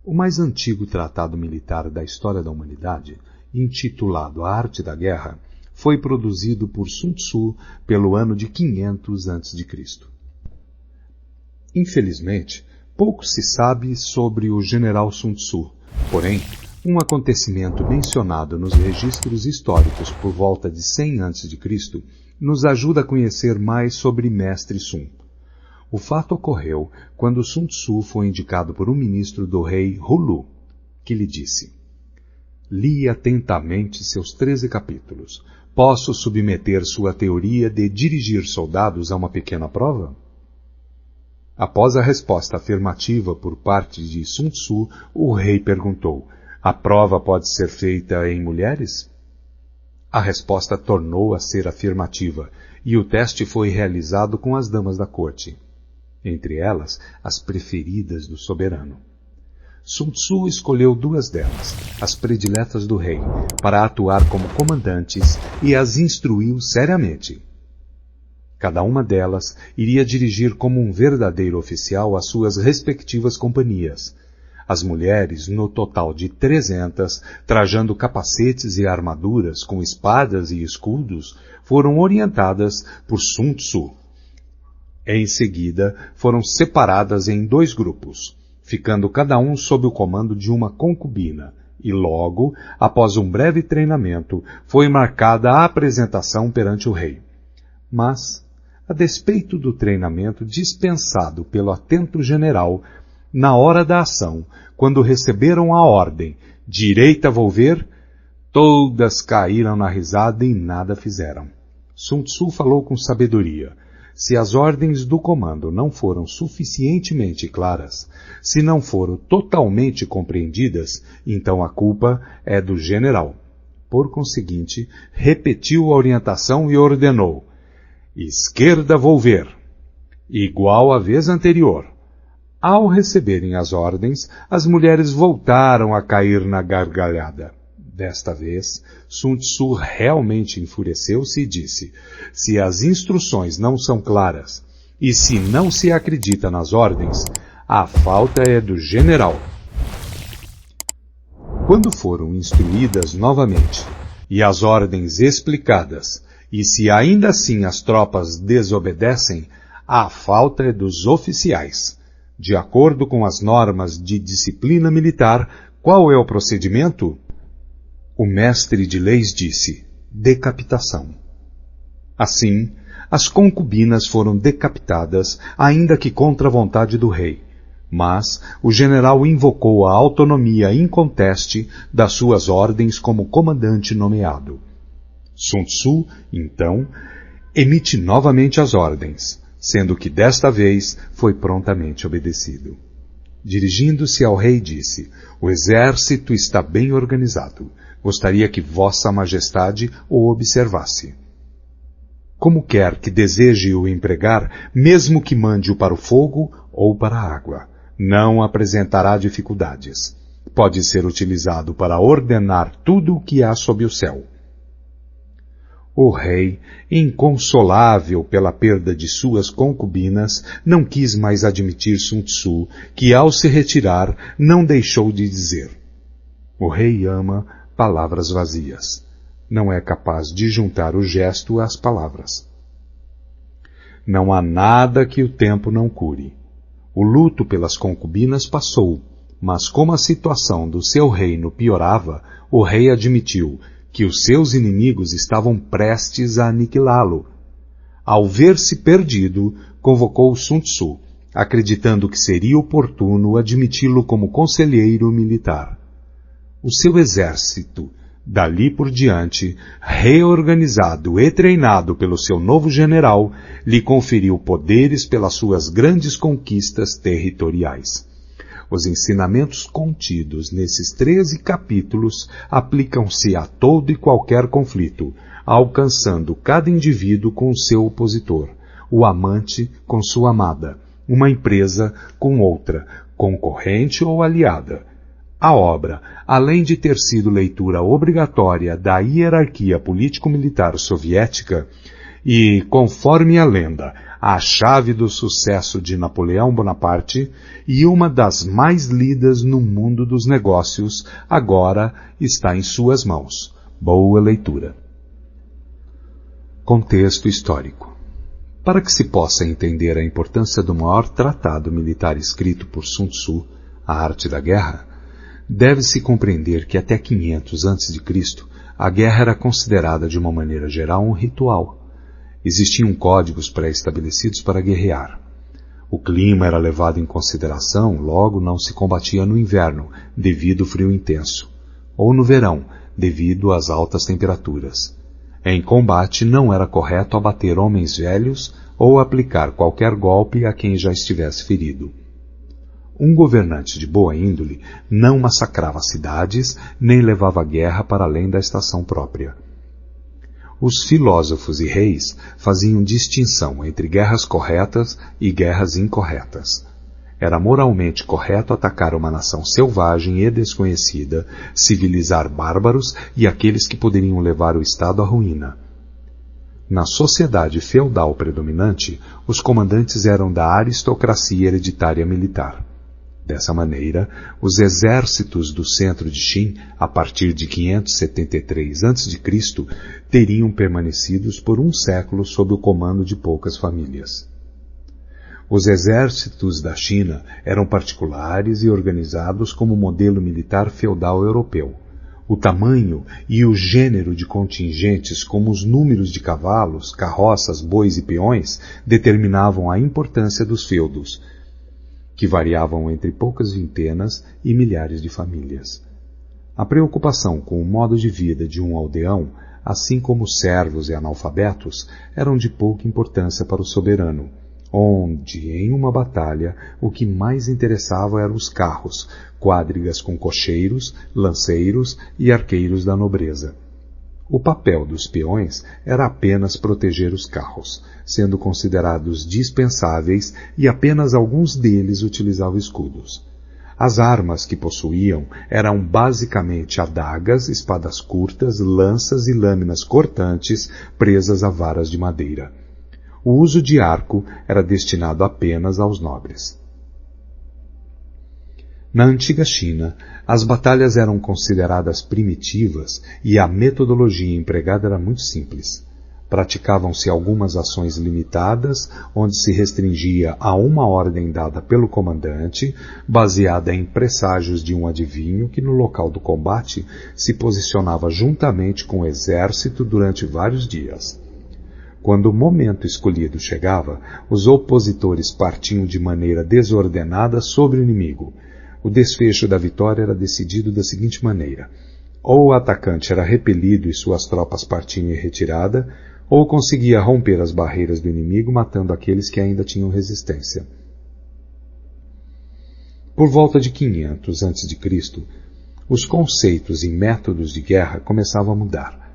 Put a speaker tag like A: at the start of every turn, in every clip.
A: O mais antigo tratado militar da história da humanidade, intitulado A Arte da Guerra, foi produzido por Sun Tzu pelo ano de 500 a.C. Infelizmente, pouco se sabe sobre o general Sun Tzu, porém, um acontecimento mencionado nos registros históricos por volta de 100 a.C. nos ajuda a conhecer mais sobre Mestre Sun. O fato ocorreu quando Sun Tzu foi indicado por um ministro do rei Hulu, que lhe disse: "Li atentamente seus 13 capítulos. Posso submeter sua teoria de dirigir soldados a uma pequena prova?" Após a resposta afirmativa por parte de Sun Tzu, o rei perguntou: "A prova pode ser feita em mulheres?" A resposta tornou a ser afirmativa, e o teste foi realizado com as damas da corte. Entre elas, as preferidas do soberano. Sun Tzu escolheu 2 delas, as prediletas do rei, para atuar como comandantes e as instruiu seriamente. Cada uma delas iria dirigir como um verdadeiro oficial as suas respectivas companhias. As mulheres, no total de 300, trajando capacetes e armaduras com espadas e escudos, foram orientadas por Sun Tzu. Em seguida, foram separadas em 2 grupos, ficando cada um sob o comando de uma concubina, e logo, após um breve treinamento, foi marcada a apresentação perante o rei. Mas, a despeito do treinamento dispensado pelo atento general, na hora da ação, quando receberam a ordem, "direita volver", todas caíram na risada e nada fizeram. Sun Tzu falou com sabedoria. Se as ordens do comando não foram suficientemente claras, se não foram totalmente compreendidas, então a culpa é do general. Por conseguinte, repetiu a orientação e ordenou: "Esquerda volver", igual à vez anterior. Ao receberem as ordens, as mulheres voltaram a cair na gargalhada. Desta vez, Sun Tzu realmente enfureceu-se e disse: "Se as instruções não são claras, e se não se acredita nas ordens, a falta é do general." Quando foram instruídas novamente, e as ordens explicadas, e se ainda assim as tropas desobedecem, a falta é dos oficiais. De acordo com as normas de disciplina militar, qual é o procedimento? O mestre de leis disse: decapitação. Assim, as concubinas foram decapitadas, ainda que contra a vontade do rei. Mas o general invocou a autonomia inconteste das suas ordens como comandante nomeado. Sun Tzu, então, emite novamente as ordens, sendo que desta vez foi prontamente obedecido. Dirigindo-se ao rei, disse: "O exército está bem organizado. Gostaria que Vossa Majestade o observasse. Como quer que deseje o empregar, mesmo que mande-o para o fogo ou para a água, não apresentará dificuldades. Pode ser utilizado para ordenar tudo o que há sob o céu." O rei, inconsolável pela perda de suas concubinas, não quis mais admitir Sun Tzu, que ao se retirar não deixou de dizer: "O rei ama palavras vazias. Não é capaz de juntar o gesto às palavras. Não há nada que o tempo não cure. O luto pelas concubinas passou, mas como a situação do seu reino piorava, o rei admitiu que os seus inimigos estavam prestes a aniquilá-lo. Ao ver-se perdido, convocou Sun Tzu, acreditando que seria oportuno admiti-lo como conselheiro militar. O seu exército, dali por diante, reorganizado e treinado pelo seu novo general, lhe conferiu poderes pelas suas grandes conquistas territoriais. Os ensinamentos contidos nesses 13 capítulos aplicam-se a todo e qualquer conflito, alcançando cada indivíduo com seu opositor, o amante com sua amada, uma empresa com outra, concorrente ou aliada. A obra, além de ter sido leitura obrigatória da hierarquia político-militar soviética, e, conforme a lenda, a chave do sucesso de Napoleão Bonaparte e uma das mais lidas no mundo dos negócios, agora está em suas mãos. Boa leitura. Contexto histórico. Para que se possa entender a importância do maior tratado militar escrito por Sun Tzu, A Arte da Guerra, deve-se compreender que até 500 a.C., a guerra era considerada de uma maneira geral um ritual. Existiam códigos pré-estabelecidos para guerrear. O clima era levado em consideração, logo não se combatia no inverno, devido ao frio intenso, ou no verão, devido às altas temperaturas. Em combate não era correto abater homens velhos ou aplicar qualquer golpe a quem já estivesse ferido. Um governante de boa índole não massacrava cidades nem levava a guerra para além da estação própria. Os filósofos e reis faziam distinção entre guerras corretas e guerras incorretas. Era moralmente correto atacar uma nação selvagem e desconhecida, civilizar bárbaros e aqueles que poderiam levar o Estado à ruína. Na sociedade feudal predominante, os comandantes eram da aristocracia hereditária militar. Dessa maneira, os exércitos do centro de Qin, a partir de 573 a.C., teriam permanecido por um século sob o comando de poucas famílias. Os exércitos da China eram particulares e organizados como modelo militar feudal europeu. O tamanho e o gênero de contingentes, como os números de cavalos, carroças, bois e peões, determinavam a importância dos feudos, que variavam entre poucas vintenas e milhares de famílias. A preocupação com o modo de vida de um aldeão, assim como servos e analfabetos, eram de pouca importância para o soberano, onde, em uma batalha, o que mais interessava eram os carros, quadrigas com cocheiros, lanceiros e arqueiros da nobreza. O papel dos peões era apenas proteger os carros, sendo considerados dispensáveis e apenas alguns deles utilizavam escudos. As armas que possuíam eram basicamente adagas, espadas curtas, lanças e lâminas cortantes presas a varas de madeira. O uso de arco era destinado apenas aos nobres. Na antiga China, as batalhas eram consideradas primitivas e a metodologia empregada era muito simples. Praticavam-se algumas ações limitadas, onde se restringia a uma ordem dada pelo comandante, baseada em presságios de um adivinho que no local do combate se posicionava juntamente com o exército durante vários dias. Quando o momento escolhido chegava, os opositores partiam de maneira desordenada sobre o inimigo. O desfecho da vitória era decidido da seguinte maneira: ou o atacante era repelido e suas tropas partiam em retirada, ou conseguia romper as barreiras do inimigo, matando aqueles que ainda tinham resistência. Por volta de 500 a.C., os conceitos e métodos de guerra começavam a mudar.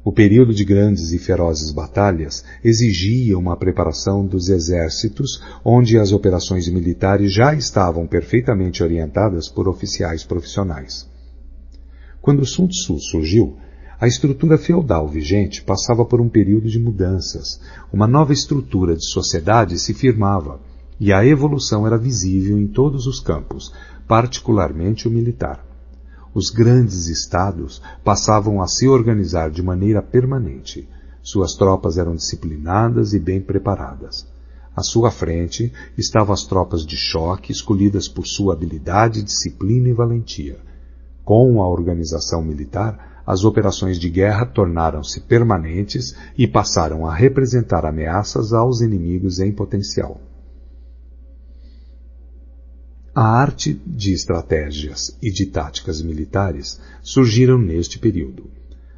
A: O período de grandes e ferozes batalhas exigia uma preparação dos exércitos, onde as operações militares já estavam perfeitamente orientadas por oficiais profissionais. Quando Sun Tzu surgiu, a estrutura feudal vigente passava por um período de mudanças. Uma nova estrutura de sociedade se firmava, e a evolução era visível em todos os campos, particularmente o militar. Os grandes estados passavam a se organizar de maneira permanente. Suas tropas eram disciplinadas e bem preparadas. À sua frente estavam as tropas de choque, escolhidas por sua habilidade, disciplina e valentia. Com a organização militar, as operações de guerra tornaram-se permanentes e passaram a representar ameaças aos inimigos em potencial. A arte de estratégias e de táticas militares surgiram neste período.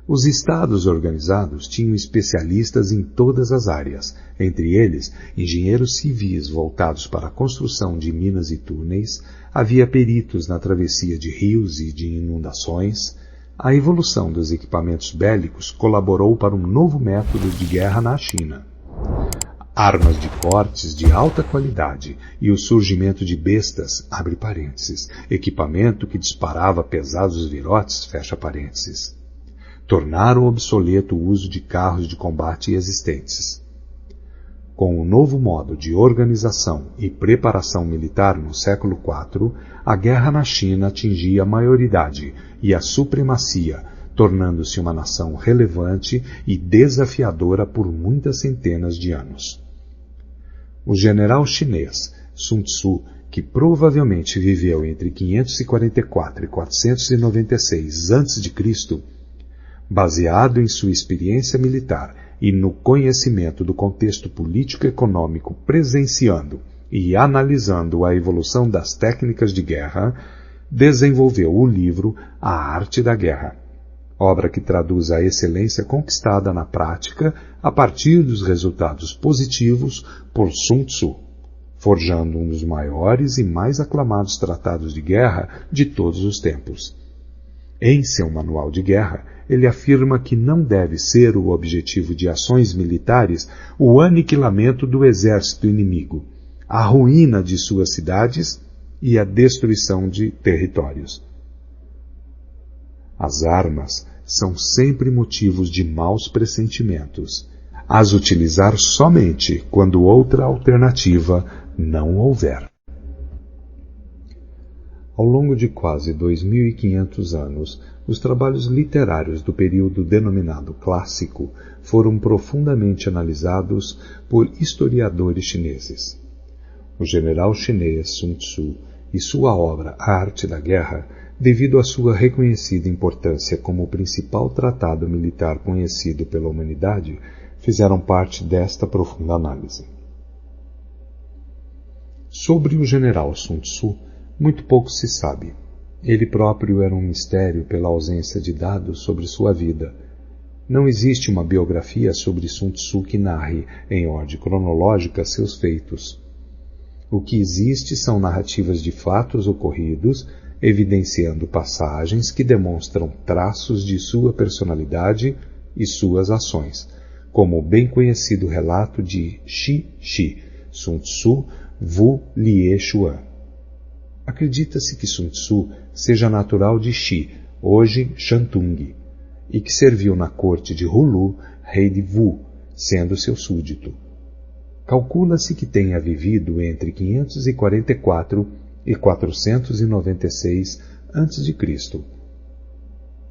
A: Os estados organizados tinham especialistas em todas as áreas, entre eles engenheiros civis voltados para a construção de minas e túneis, havia peritos na travessia de rios e de inundações. A evolução dos equipamentos bélicos colaborou para um novo método de guerra na China. Armas de cortes de alta qualidade e o surgimento de bestas, abre parênteses, equipamento que disparava pesados virotes, fecha parênteses. tornaram obsoleto o uso de carros de combate existentes. Com o novo modo de organização e preparação militar no século IV, a guerra na China atingia a maioridade e a supremacia, tornando-se uma nação relevante e desafiadora por muitas centenas de anos. O general chinês Sun Tzu, que provavelmente viveu entre 544 e 496 a.C., baseado em sua experiência militar e no conhecimento do contexto político-econômico, presenciando e analisando a evolução das técnicas de guerra, desenvolveu o livro A Arte da Guerra, obra que traduz a excelência conquistada na prática a partir dos resultados positivos por Sun Tzu, forjando um dos maiores e mais aclamados tratados de guerra de todos os tempos. Em seu manual de guerra, ele afirma que não deve ser o objetivo de ações militares o aniquilamento do exército inimigo, a ruína de suas cidades e a destruição de territórios. As armas são sempre motivos de maus pressentimentos, as utilizar somente quando outra alternativa não houver. Ao longo de quase 2.500 anos, os trabalhos literários do período denominado clássico foram profundamente analisados por historiadores chineses. O general chinês Sun Tzu e sua obra A Arte da Guerra, devido à sua reconhecida importância como o principal tratado militar conhecido pela humanidade, fizeram parte desta profunda análise. Sobre o general Sun Tzu, muito pouco se sabe. Ele próprio era um mistério pela ausência de dados sobre sua vida. Não existe uma biografia sobre Sun Tzu que narre, em ordem cronológica, seus feitos. O que existe são narrativas de fatos ocorridos, evidenciando passagens que demonstram traços de sua personalidade e suas ações, como o bem conhecido relato de Shi, Sun Tzu Wu Lie Xuan. Acredita-se que Sun Tzu seja natural de Shi, hoje Shantung, e que serviu na corte de Hulu, rei de Wu, sendo seu súdito. Calcula-se que tenha vivido entre 544 e 496 a.C.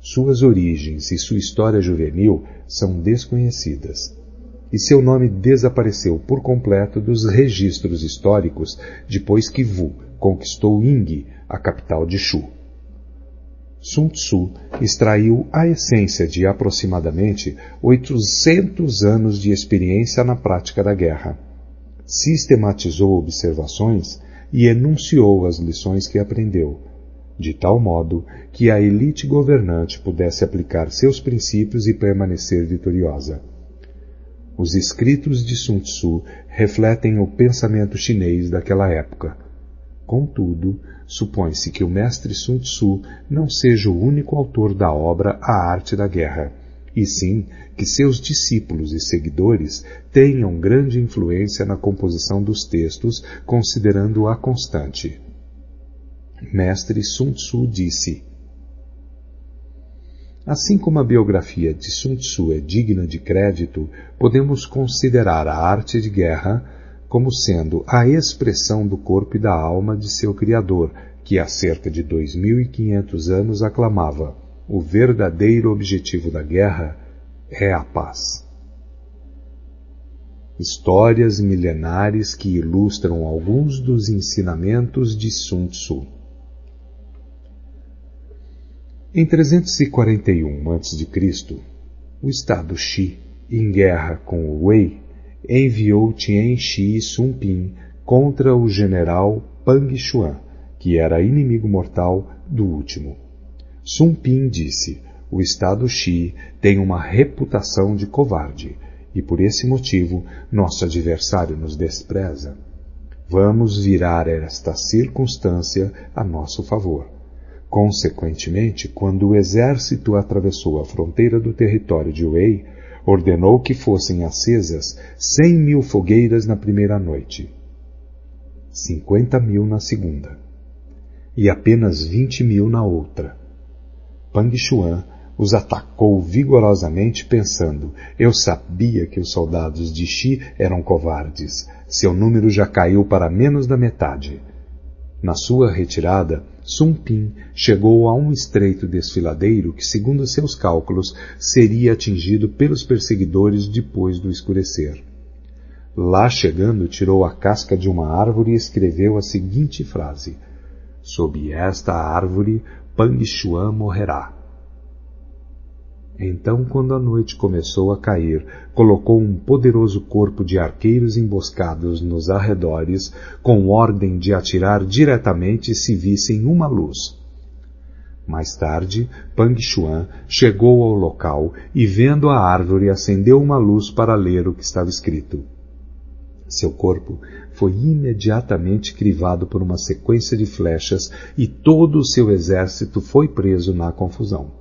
A: Suas origens e sua história juvenil são desconhecidas, e seu nome desapareceu por completo dos registros históricos depois que Wu conquistou Ying, a capital de Shu. Sun Tzu extraiu a essência de aproximadamente 800 anos de experiência na prática da guerra, sistematizou observações e enunciou as lições que aprendeu, de tal modo que a elite governante pudesse aplicar seus princípios e permanecer vitoriosa. Os escritos de Sun Tzu refletem o pensamento chinês daquela época. Contudo, supõe-se que o mestre Sun Tzu não seja o único autor da obra A Arte da Guerra, e sim que seus discípulos e seguidores tenham grande influência na composição dos textos, considerando-a constante. Mestre Sun Tzu disse: assim como a biografia de Sun Tzu é digna de crédito, podemos considerar a arte de guerra como sendo a expressão do corpo e da alma de seu criador, que há cerca de 2.500 anos aclamava: o verdadeiro objetivo da guerra é a paz. Histórias milenares que ilustram alguns dos ensinamentos de Sun Tzu. Em 341 a.C., o estado Qi, em guerra com o Wei, enviou Tianxi e Sun Pin contra o general Pang Xuan, que era inimigo mortal do último. Sun Pin disse: o estado Qi tem uma reputação de covarde, e por esse motivo nosso adversário nos despreza. Vamos virar esta circunstância a nosso favor. Consequentemente, quando o exército atravessou a fronteira do território de Wei, ordenou que fossem acesas 100.000 fogueiras na primeira noite, 50.000 na segunda, e apenas 20.000 na outra. Pang Xuan os atacou vigorosamente, pensando: eu sabia que os soldados de Xi eram covardes. Seu número já caiu para menos da metade. Na sua retirada, Sun Pin chegou a um estreito desfiladeiro que, segundo seus cálculos, seria atingido pelos perseguidores depois do escurecer. Lá chegando, tirou a casca de uma árvore e escreveu a seguinte frase: sob esta árvore, Pang Xuan morrerá. Então, quando a noite começou a cair, colocou um poderoso corpo de arqueiros emboscados nos arredores, com ordem de atirar diretamente se vissem uma luz. Mais tarde, Pang Xuan chegou ao local e, vendo a árvore, acendeu uma luz para ler o que estava escrito. Seu corpo foi imediatamente crivado por uma sequência de flechas e todo o seu exército foi preso na confusão.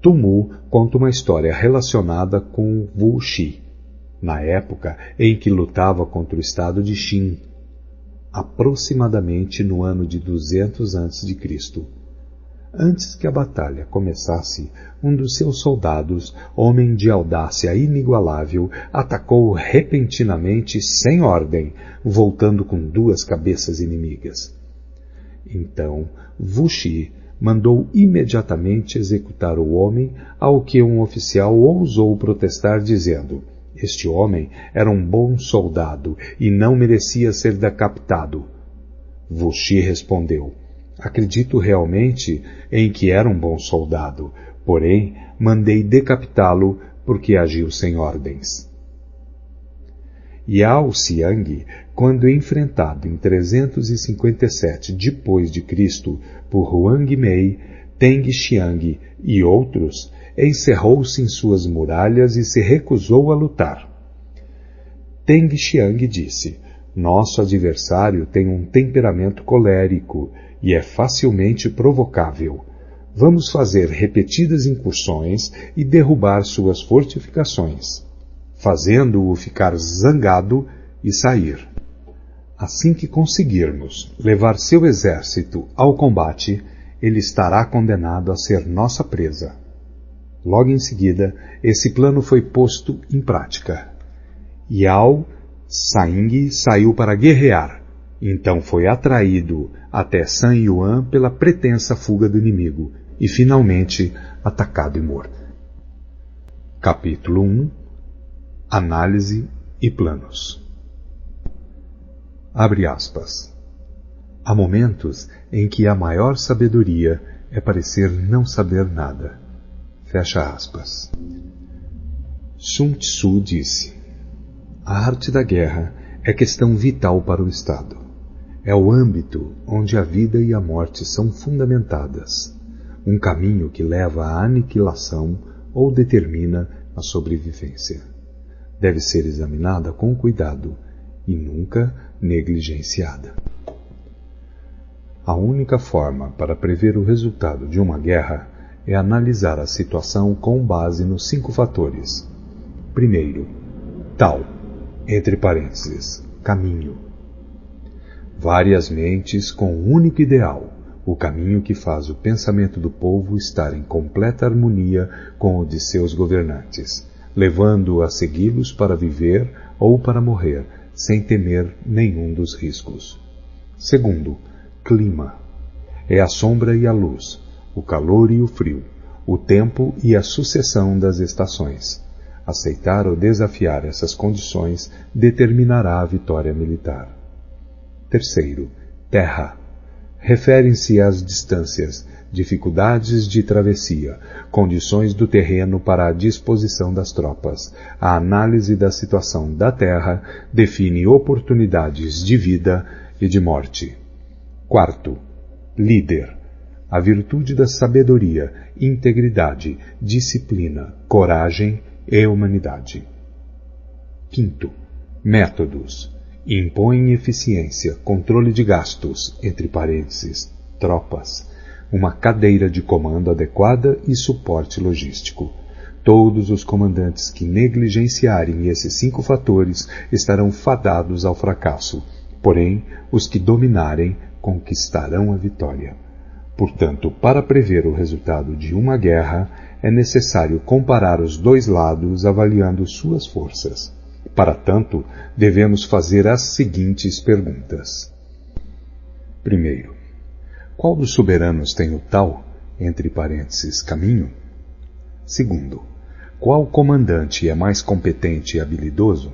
A: Tumu conta uma história relacionada com Wu Shi, na época em que lutava contra o estado de Qin, aproximadamente no ano de 200 a.C. Antes que a batalha começasse, um dos seus soldados, homem de audácia inigualável, atacou repentinamente, sem ordem, voltando com 2 cabeças inimigas. Então, Wu Shi mandou imediatamente executar o homem, ao que um oficial ousou protestar, dizendo: este homem era um bom soldado e não merecia ser decapitado. Wu Shi respondeu: acredito realmente em que era um bom soldado, porém mandei decapitá-lo porque agiu sem ordens. Yao Xiang, quando enfrentado em 357 d.C. por Huang Mei, Teng Xiang e outros, encerrou-se em suas muralhas e se recusou a lutar. Teng Xiang disse: nosso adversário tem um temperamento colérico e é facilmente provocável. Vamos fazer repetidas incursões e derrubar suas fortificações, fazendo-o ficar zangado e sair. Assim que conseguirmos levar seu exército ao combate, ele estará condenado a ser nossa presa. Logo em seguida, esse plano foi posto em prática. Yao Xiang saiu para guerrear, então foi atraído até San Yuan pela pretensa fuga do inimigo e finalmente atacado e morto. Capítulo 1 – Análise e planos. Abre aspas. Há momentos em que a maior sabedoria é parecer não saber nada. Fecha aspas. Sun Tzu disse: a arte da guerra é questão vital para o Estado. É o âmbito onde a vida e a morte são fundamentadas, um caminho que leva à aniquilação ou determina a sobrevivência. Deve ser examinada com cuidado e nunca negligenciada. A única forma para prever o resultado de uma guerra é analisar a situação com base nos 5 fatores. Primeiro, tal, entre parênteses, caminho. Várias mentes com um único ideal, o caminho que faz o pensamento do povo estar em completa harmonia com o de seus governantes, levando-o a segui-los para viver ou para morrer, sem temer nenhum dos riscos. Segundo, clima. É a sombra e a luz, o calor e o frio, o tempo e a sucessão das estações. Aceitar ou desafiar essas condições determinará a vitória militar. Terceiro, terra. Referem-se às distâncias, dificuldades de travessia, condições do terreno para a disposição das tropas. A análise da situação da terra define oportunidades de vida e de morte. Quarto, líder. A virtude da sabedoria, integridade, disciplina, coragem e humanidade. Quinto, métodos. Impõem eficiência, controle de gastos, entre parênteses, tropas, uma cadeira de comando adequada e suporte logístico. Todos os comandantes que negligenciarem esses 5 fatores estarão fadados ao fracasso, porém, os que dominarem conquistarão a vitória. Portanto, para prever o resultado de uma guerra, é necessário comparar os dois lados avaliando suas forças. Para tanto, devemos fazer as seguintes perguntas. Primeiro, qual dos soberanos tem o tal, entre parênteses, caminho? Segundo, qual comandante é mais competente e habilidoso?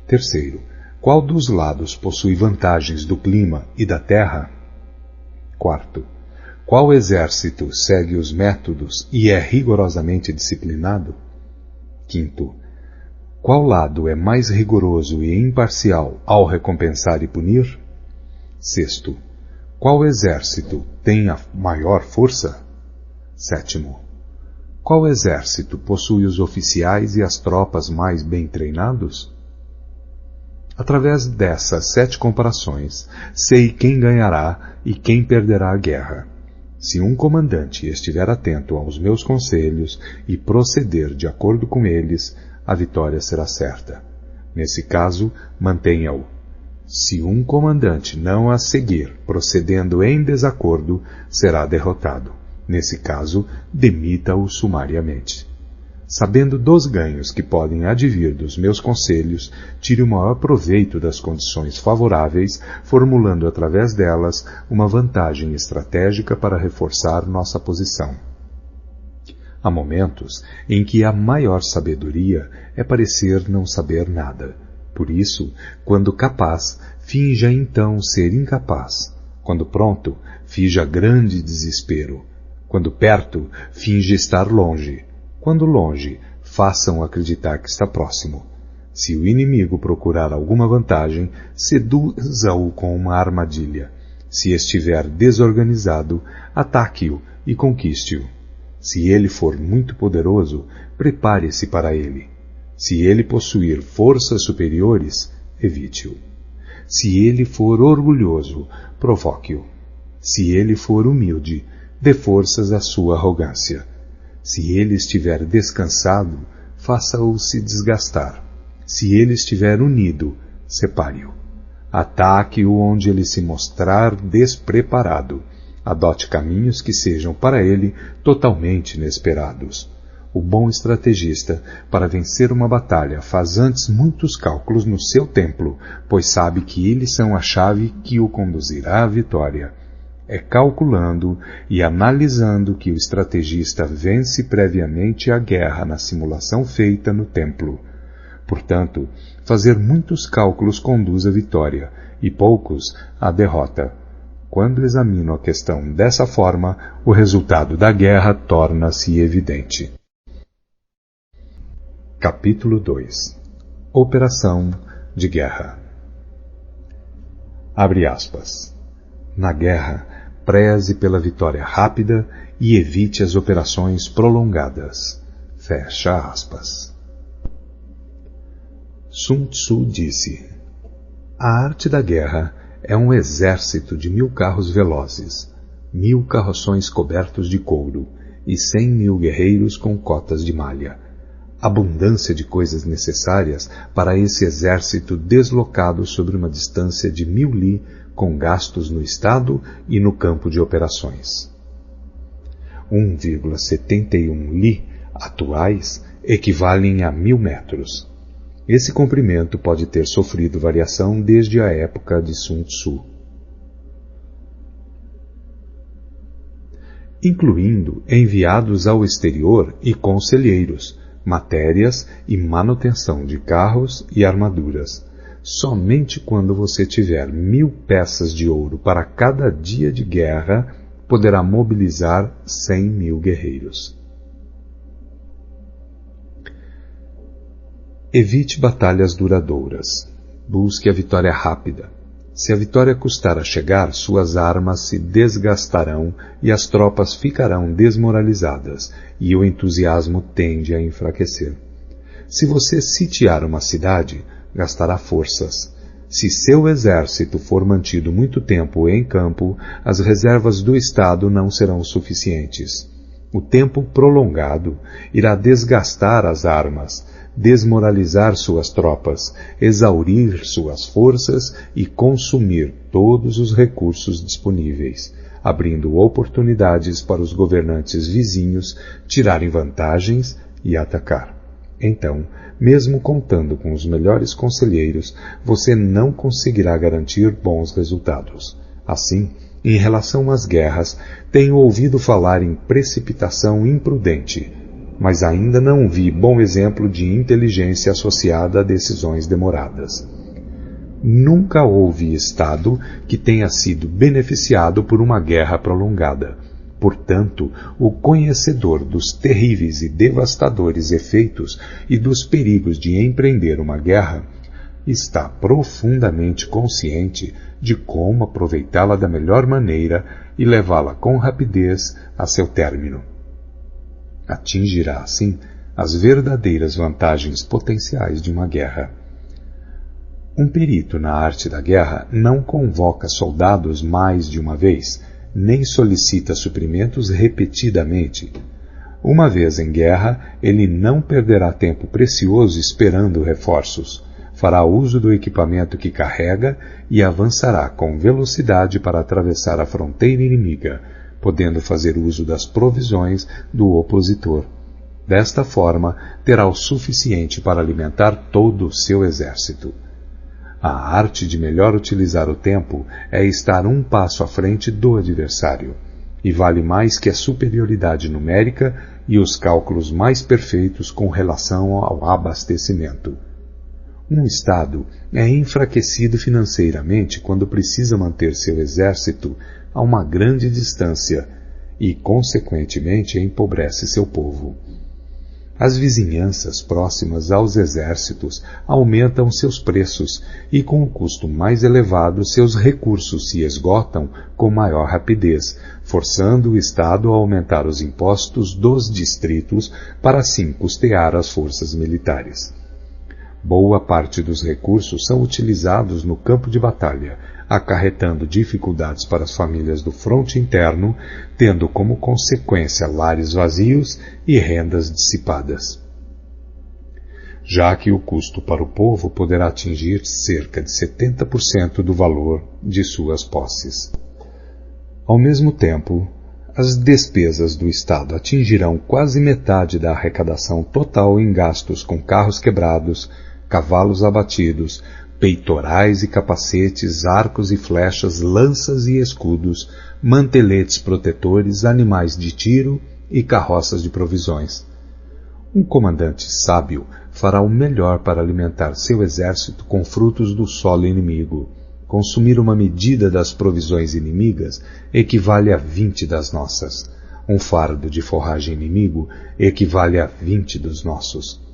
A: Terceiro, qual dos lados possui vantagens do clima e da terra? Quarto, qual exército segue os métodos e é rigorosamente disciplinado? Quinto, qual lado é mais rigoroso e imparcial ao recompensar e punir? Sexto, qual exército tem a maior força? Sétimo, qual exército possui os oficiais e as tropas mais bem treinados? Através dessas 7 comparações, sei quem ganhará e quem perderá a guerra. Se um comandante estiver atento aos meus conselhos e proceder de acordo com eles, a vitória será certa. Nesse caso, mantenha-o. Se um comandante não a seguir, procedendo em desacordo, será derrotado. Nesse caso, demita-o sumariamente. Sabendo dos ganhos que podem advir dos meus conselhos, tire o maior proveito das condições favoráveis, formulando através delas uma vantagem estratégica para reforçar nossa posição. Há momentos em que a maior sabedoria é parecer não saber nada. Por isso, quando capaz, finja então ser incapaz. Quando pronto, finja grande desespero. Quando perto, finge estar longe. Quando longe, façam acreditar que está próximo. Se o inimigo procurar alguma vantagem, seduza-o com uma armadilha. Se estiver desorganizado, ataque-o e conquiste-o. Se ele for muito poderoso, prepare-se para ele. Se ele possuir forças superiores, evite-o. Se ele for orgulhoso, provoque-o. Se ele for humilde, dê forças à sua arrogância. Se ele estiver descansado, faça-o se desgastar. Se ele estiver unido, separe-o. Ataque-o onde ele se mostrar despreparado. Adote caminhos que sejam para ele totalmente inesperados. O bom estrategista, para vencer uma batalha, faz antes muitos cálculos no seu templo, pois sabe que eles são a chave que o conduzirá à vitória. É calculando e analisando que o estrategista vence previamente a guerra na simulação feita no templo. Portanto, fazer muitos cálculos conduz à vitória, e poucos à derrota. Quando examino a questão dessa forma, o resultado da guerra torna-se evidente. Capítulo 2. Operação de guerra. Abre aspas. Na guerra, preze pela vitória rápida e evite as operações prolongadas. Fecha aspas. Sun Tzu disse: a arte da guerra é um exército de 1000 carros velozes, 1000 carroções cobertos de couro e 100.000 guerreiros com cotas de malha. Abundância de coisas necessárias para esse exército deslocado sobre uma distância de 1000 li, com gastos no estado e no campo de operações. 1,71 li atuais equivalem a 1000 metros. Esse comprimento pode ter sofrido variação desde a época de Sun Tzu, incluindo enviados ao exterior e conselheiros, matérias e manutenção de carros e armaduras. Somente quando você tiver 1000 peças de ouro para cada dia de guerra, poderá mobilizar 100.000 guerreiros. Evite batalhas duradouras. Busque a vitória rápida. Se a vitória custar a chegar, suas armas se desgastarão e as tropas ficarão desmoralizadas, e o entusiasmo tende a enfraquecer. Se você sitiar uma cidade, gastará forças. Se seu exército for mantido muito tempo em campo, as reservas do Estado não serão suficientes. O tempo prolongado irá desgastar as armas, desmoralizar suas tropas, exaurir suas forças e consumir todos os recursos disponíveis. abrindo oportunidades para os governantes vizinhos tirarem vantagens e atacar. Então, mesmo contando com os melhores conselheiros, você não conseguirá garantir bons resultados. Assim, em relação às guerras, tenho ouvido falar em precipitação imprudente, mas ainda não vi bom exemplo de inteligência associada a decisões demoradas. Nunca houve Estado que tenha sido beneficiado por uma guerra prolongada. Portanto, o conhecedor dos terríveis e devastadores efeitos e dos perigos de empreender uma guerra está profundamente consciente de como aproveitá-la da melhor maneira e levá-la com rapidez a seu término. Atingirá, assim, as verdadeiras vantagens potenciais de uma guerra. Um perito na arte da guerra não convoca soldados mais de uma vez, nem solicita suprimentos repetidamente. Uma vez em guerra, ele não perderá tempo precioso esperando reforços. Fará uso do equipamento que carrega e avançará com velocidade para atravessar a fronteira inimiga, podendo fazer uso das provisões do opositor. Desta forma, terá o suficiente para alimentar todo o seu exército. A arte de melhor utilizar o tempo é estar um passo à frente do adversário, e vale mais que a superioridade numérica e os cálculos mais perfeitos com relação ao abastecimento. Um Estado é enfraquecido financeiramente quando precisa manter seu exército a uma grande distância e, consequentemente, empobrece seu povo. As vizinhanças próximas aos exércitos aumentam seus preços e, com o custo mais elevado, seus recursos se esgotam com maior rapidez, forçando o Estado a aumentar os impostos dos distritos para assim custear as forças militares. Boa parte dos recursos são utilizados no campo de batalha, acarretando dificuldades para as famílias do fronte interno, tendo como consequência lares vazios e rendas dissipadas. Já que o custo para o povo poderá atingir cerca de 70% do valor de suas posses. Ao mesmo tempo, as despesas do Estado atingirão quase metade da arrecadação total em gastos com carros quebrados, cavalos abatidos, peitorais e capacetes, arcos e flechas, lanças e escudos, manteletes protetores, animais de tiro e carroças de provisões. Um comandante sábio fará o melhor para alimentar seu exército com frutos do solo inimigo. Consumir uma medida das provisões inimigas equivale a 20 das nossas. Um fardo de forragem inimigo equivale a 20 dos nossos.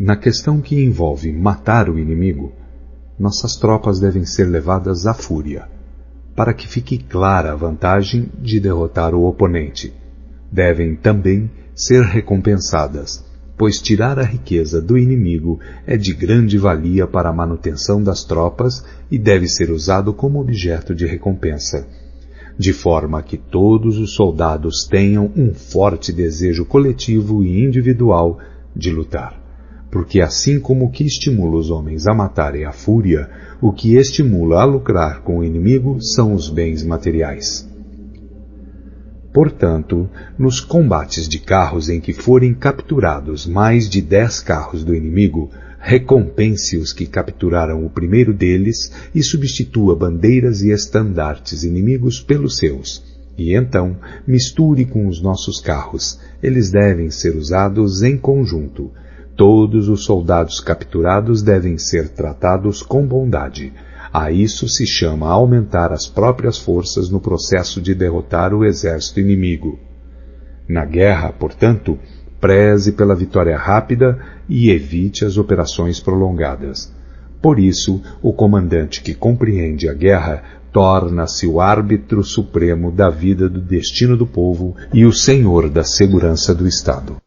A: Na questão que envolve matar o inimigo, nossas tropas devem ser levadas à fúria, para que fique clara a vantagem de derrotar o oponente. Devem também ser recompensadas, pois tirar a riqueza do inimigo é de grande valia para a manutenção das tropas e deve ser usado como objeto de recompensa, de forma que todos os soldados tenham um forte desejo coletivo e individual de lutar. Porque assim como o que estimula os homens a matarem a fúria, o que estimula a lucrar com o inimigo são os bens materiais. Portanto, nos combates de carros em que forem capturados mais de 10 carros do inimigo, recompense os que capturaram o primeiro deles e substitua bandeiras e estandartes inimigos pelos seus. E então, misture com os nossos carros. Eles devem ser usados em conjunto. Todos os soldados capturados devem ser tratados com bondade. A isso se chama aumentar as próprias forças no processo de derrotar o exército inimigo. Na guerra, portanto, preze pela vitória rápida e evite as operações prolongadas. Por isso, o comandante que compreende a guerra torna-se o árbitro supremo da vida do destino do povo e o senhor da segurança do Estado.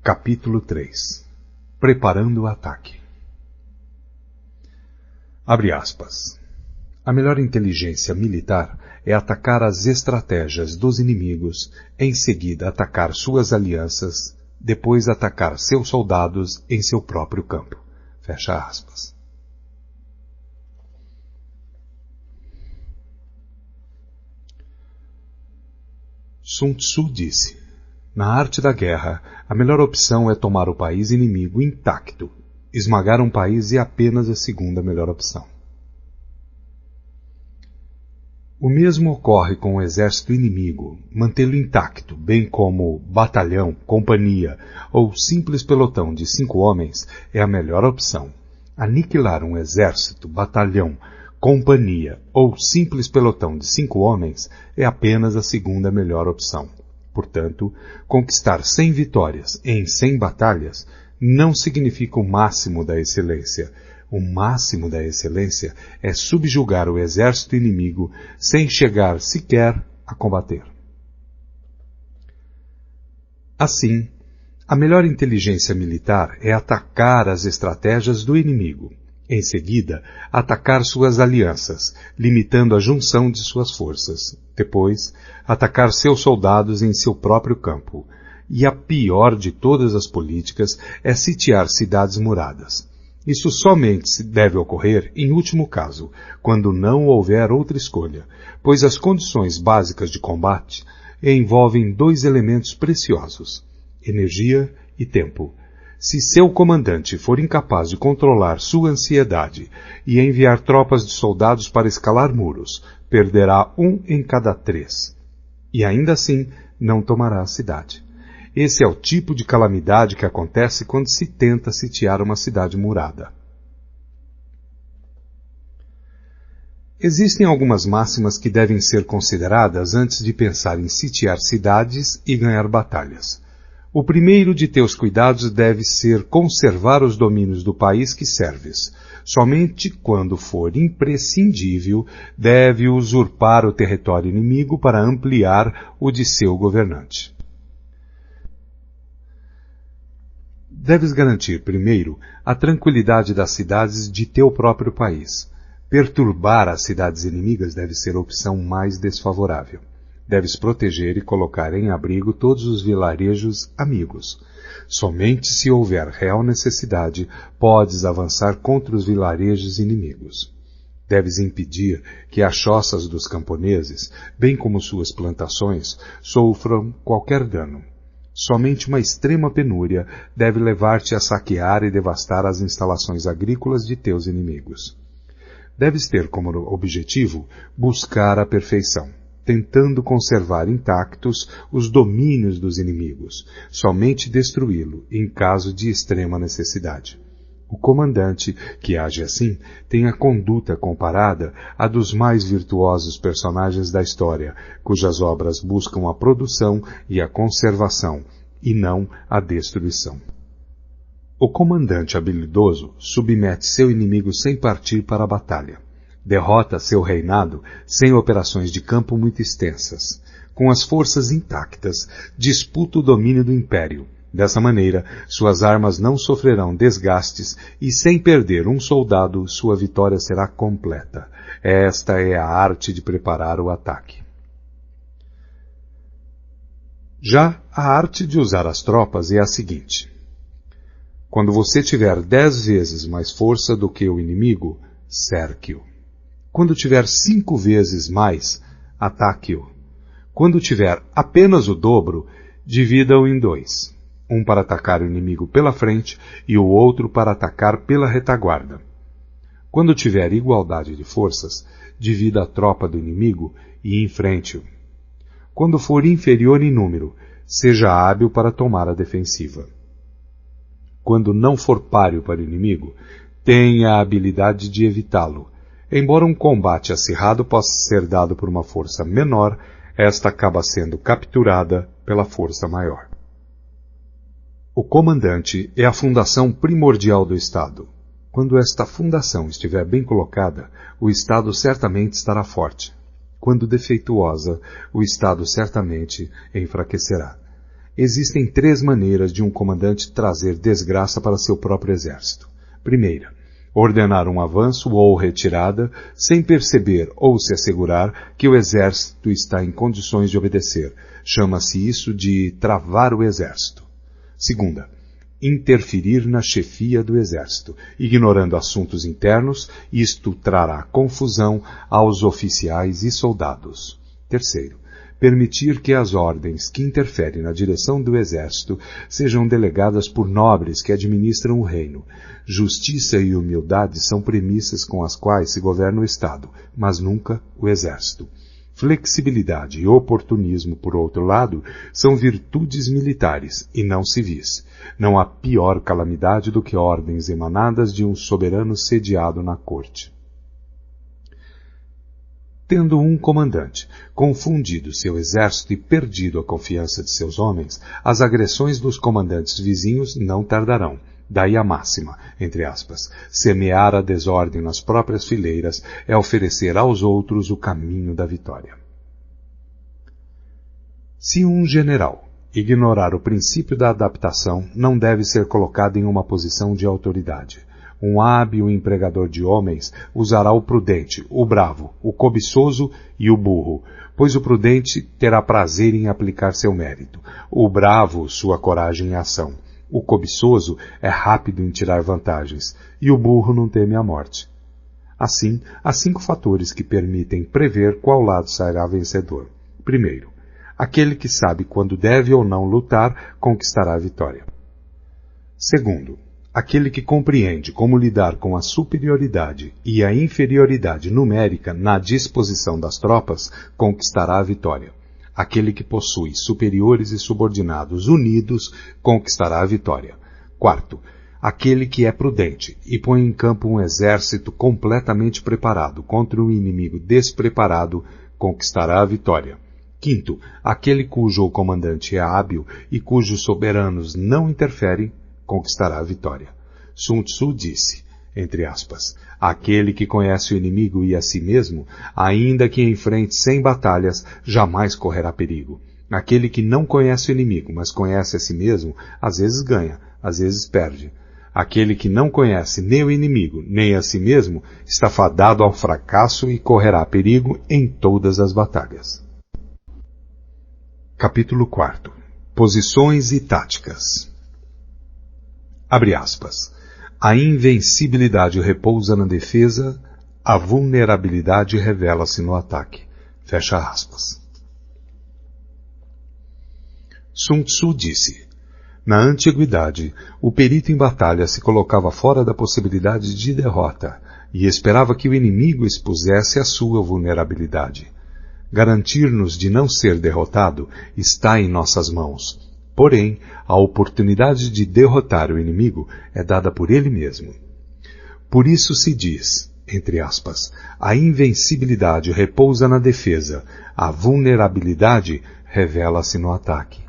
A: Capítulo 3. Preparando o ataque. Abre aspas. A melhor inteligência militar é atacar as estratégias dos inimigos, em seguida atacar suas alianças, depois atacar seus soldados em seu próprio campo. Fecha aspas. Sun Tzu disse: na arte da guerra, a melhor opção é tomar o país inimigo intacto. Esmagar um país é apenas a segunda melhor opção. O mesmo ocorre com o exército inimigo. Mantê-lo intacto, bem como batalhão, companhia ou simples pelotão de 5 homens, é a melhor opção. Aniquilar um exército, batalhão, companhia ou simples pelotão de 5 homens é apenas a segunda melhor opção. Portanto, conquistar 100 vitórias em 100 batalhas não significa o máximo da excelência. O máximo da excelência é subjugar o exército inimigo sem chegar sequer a combater. Assim, a melhor inteligência militar é atacar as estratégias do inimigo. Em seguida, atacar suas alianças, limitando a junção de suas forças. Depois, atacar seus soldados em seu próprio campo. E a pior de todas as políticas é sitiar cidades muradas. Isso somente deve ocorrer, em último caso, quando não houver outra escolha, pois as condições básicas de combate envolvem 2 elementos preciosos: energia e tempo. Se seu comandante for incapaz de controlar sua ansiedade e enviar tropas de soldados para escalar muros, perderá 1 em cada 3. E ainda assim, não tomará a cidade. Esse é o tipo de calamidade que acontece quando se tenta sitiar uma cidade murada. Existem algumas máximas que devem ser consideradas antes de pensar em sitiar cidades e ganhar batalhas. O primeiro de teus cuidados deve ser conservar os domínios do país que serves. Somente quando for imprescindível, deve usurpar o território inimigo para ampliar o de seu governante. Deves garantir, primeiro, a tranquilidade das cidades de teu próprio país. Perturbar as cidades inimigas deve ser a opção mais desfavorável. Deves proteger e colocar em abrigo todos os vilarejos amigos. Somente se houver real necessidade, podes avançar contra os vilarejos inimigos. Deves impedir que as choças dos camponeses, bem como suas plantações, sofram qualquer dano. Somente uma extrema penúria deve levar-te a saquear e devastar as instalações agrícolas de teus inimigos. Deves ter como objetivo buscar a perfeição, tentando conservar intactos os domínios dos inimigos, somente destruí-lo em caso de extrema necessidade. O comandante que age assim tem a conduta comparada à dos mais virtuosos personagens da história, cujas obras buscam a produção e a conservação, e não a destruição. O comandante habilidoso submete seu inimigo sem partir para a batalha. Derrota seu reinado sem operações de campo muito extensas. Com as forças intactas, disputa o domínio do império. Dessa maneira, suas armas não sofrerão desgastes e, sem perder um soldado, sua vitória será completa. Esta é a arte de preparar o ataque. Já a arte de usar as tropas é a seguinte: quando você tiver 10 vezes mais força do que o inimigo, cerque-o. Quando tiver 5 vezes mais, ataque-o. Quando tiver apenas o dobro, divida-o em 2. Um para atacar o inimigo pela frente e o outro para atacar pela retaguarda. Quando tiver igualdade de forças, divida a tropa do inimigo e enfrente-o. Quando for inferior em número, seja hábil para tomar a defensiva. Quando não for páreo para o inimigo, tenha a habilidade de evitá-lo. Embora um combate acirrado possa ser dado por uma força menor, esta acaba sendo capturada pela força maior. O comandante é a fundação primordial do Estado. Quando esta fundação estiver bem colocada, o Estado certamente estará forte. Quando defeituosa, o Estado certamente enfraquecerá. Existem 3 maneiras de um comandante trazer desgraça para seu próprio exército. Primeira, ordenar um avanço ou retirada sem perceber ou se assegurar que o exército está em condições de obedecer. Chama-se isso de travar o exército. Segunda, interferir na chefia do exército, ignorando assuntos internos, isto trará confusão aos oficiais e soldados. Terceiro, permitir que as ordens que interferem na direção do exército sejam delegadas por nobres que administram o reino. Justiça e humildade são premissas com as quais se governa o Estado, mas nunca o exército. Flexibilidade e oportunismo, por outro lado, são virtudes militares e não civis. Não há pior calamidade do que ordens emanadas de um soberano sediado na corte. Tendo um comandante confundido seu exército e perdido a confiança de seus homens, as agressões dos comandantes vizinhos não tardarão. Daí a máxima, entre aspas, semear a desordem nas próprias fileiras é oferecer aos outros o caminho da vitória. Se um general ignorar o princípio da adaptação, não deve ser colocado em uma posição de autoridade. Um hábil empregador de homens usará o prudente, o bravo, o cobiçoso e o burro, pois o prudente terá prazer em aplicar seu mérito, o bravo sua coragem em ação. O cobiçoso é rápido em tirar vantagens, e o burro não teme a morte. Assim, há 5 fatores que permitem prever qual lado sairá vencedor. Primeiro, aquele que sabe quando deve ou não lutar conquistará a vitória. Segundo, aquele que compreende como lidar com a superioridade e a inferioridade numérica na disposição das tropas conquistará a vitória. Aquele que possui superiores e subordinados unidos conquistará a vitória. Quarto, aquele que é prudente e põe em campo um exército completamente preparado contra um inimigo despreparado conquistará a vitória. Quinto, aquele cujo comandante é hábil e cujos soberanos não interferem conquistará a vitória. Sun Tzu disse, entre aspas, aquele que conhece o inimigo e a si mesmo, ainda que enfrente 100 batalhas, jamais correrá perigo. Aquele que não conhece o inimigo, mas conhece a si mesmo, às vezes ganha, às vezes perde. Aquele que não conhece nem o inimigo, nem a si mesmo, está fadado ao fracasso e correrá perigo em todas as batalhas. Capítulo 4. Posições e táticas. Abre aspas. A invencibilidade repousa na defesa, a vulnerabilidade revela-se no ataque. Fecha aspas. Sun Tzu disse, na antiguidade, o perito em batalha se colocava fora da possibilidade de derrota e esperava que o inimigo expusesse a sua vulnerabilidade. Garantir-nos de não ser derrotado está em nossas mãos. Porém, a oportunidade de derrotar o inimigo é dada por ele mesmo. Por isso se diz, entre aspas, a invencibilidade repousa na defesa, a vulnerabilidade revela-se no ataque.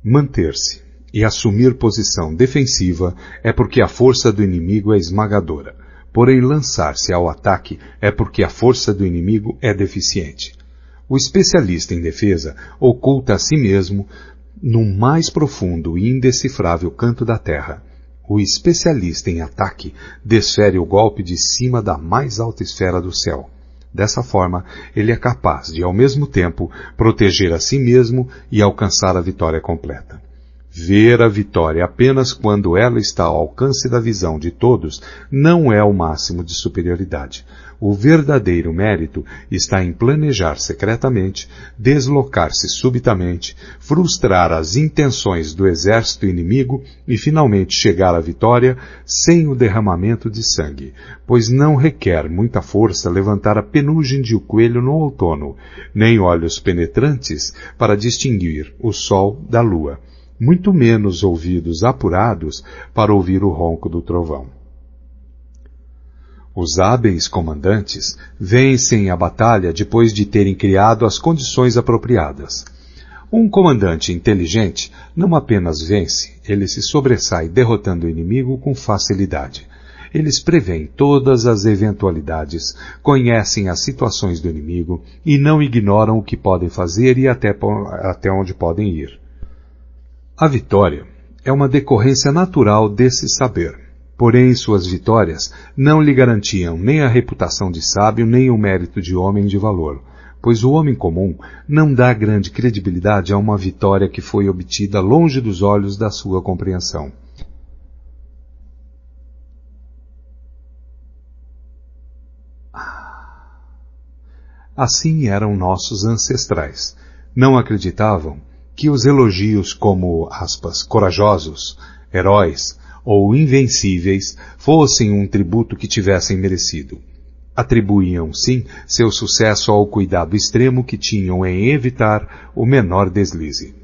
A: Manter-se e assumir posição defensiva é porque a força do inimigo é esmagadora, porém lançar-se ao ataque é porque a força do inimigo é deficiente. O especialista em defesa oculta a si mesmo no mais profundo e indecifrável canto da terra. O especialista em ataque desfere o golpe de cima da mais alta esfera do céu. Dessa forma, ele é capaz de, ao mesmo tempo, proteger a si mesmo e alcançar a vitória completa. Ver a vitória apenas quando ela está ao alcance da visão de todos não é o máximo de superioridade. O verdadeiro mérito está em planejar secretamente, deslocar-se subitamente, frustrar as intenções do exército inimigo e finalmente chegar à vitória sem o derramamento de sangue, pois não requer muita força levantar a penugem de um coelho no outono, nem olhos penetrantes para distinguir o sol da lua, muito menos ouvidos apurados para ouvir o ronco do trovão. Os hábeis comandantes vencem a batalha depois de terem criado as condições apropriadas. Um comandante inteligente não apenas vence, ele se sobressai derrotando o inimigo com facilidade. Eles preveem todas as eventualidades, conhecem as situações do inimigo e não ignoram o que podem fazer e até onde podem ir. A vitória é uma decorrência natural desse saber. Porém, suas vitórias não lhe garantiam nem a reputação de sábio, nem o mérito de homem de valor, pois o homem comum não dá grande credibilidade a uma vitória que foi obtida longe dos olhos da sua compreensão. Assim eram nossos ancestrais. Não acreditavam que os elogios como, aspas, corajosos, heróis ou invencíveis fossem um tributo que tivessem merecido. Atribuíam, sim, seu sucesso ao cuidado extremo que tinham em evitar o menor deslize.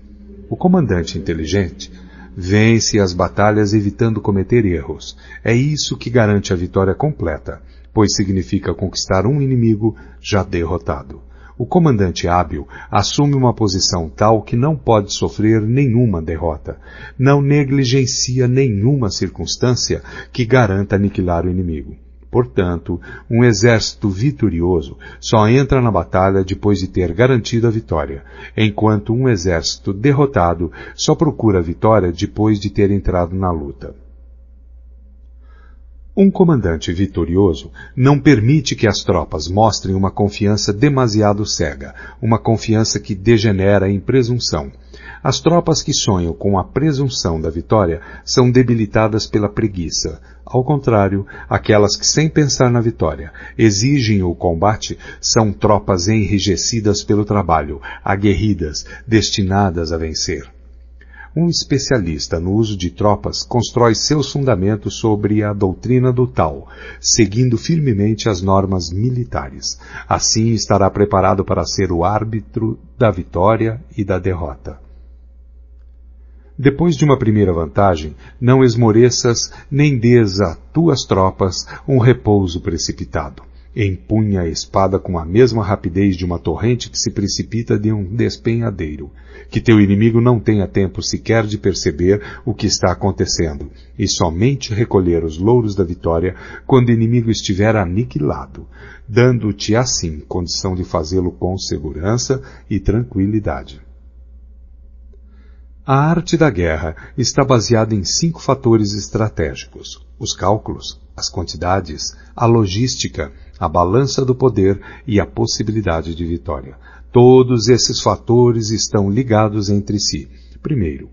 A: O comandante inteligente vence as batalhas evitando cometer erros. É isso que garante a vitória completa, pois significa conquistar um inimigo já derrotado. O comandante hábil assume uma posição tal que não pode sofrer nenhuma derrota, não negligencia nenhuma circunstância que garanta aniquilar o inimigo. Portanto, um exército vitorioso só entra na batalha depois de ter garantido a vitória, enquanto um exército derrotado só procura a vitória depois de ter entrado na luta. Um comandante vitorioso não permite que as tropas mostrem uma confiança demasiado cega, uma confiança que degenera em presunção. As tropas que sonham com a presunção da vitória são debilitadas pela preguiça. Ao contrário, aquelas que, sem pensar na vitória, exigem o combate, são tropas enrijecidas pelo trabalho, aguerridas, destinadas a vencer. Um especialista no uso de tropas constrói seus fundamentos sobre a doutrina do Tao, seguindo firmemente as normas militares. Assim estará preparado para ser o árbitro da vitória e da derrota. Depois de uma primeira vantagem, não esmoreças nem dês a tuas tropas um repouso precipitado. Empunha a espada com a mesma rapidez de uma torrente que se precipita de um despenhadeiro. Que teu inimigo não tenha tempo sequer de perceber o que está acontecendo, e somente recolher os louros da vitória quando o inimigo estiver aniquilado, dando-te assim condição de fazê-lo com segurança e tranquilidade. A arte da guerra está baseada em 5 fatores estratégicos: os cálculos, as quantidades, a logística, a balança do poder e a possibilidade de vitória. Todos esses fatores estão ligados entre si. Primeiro,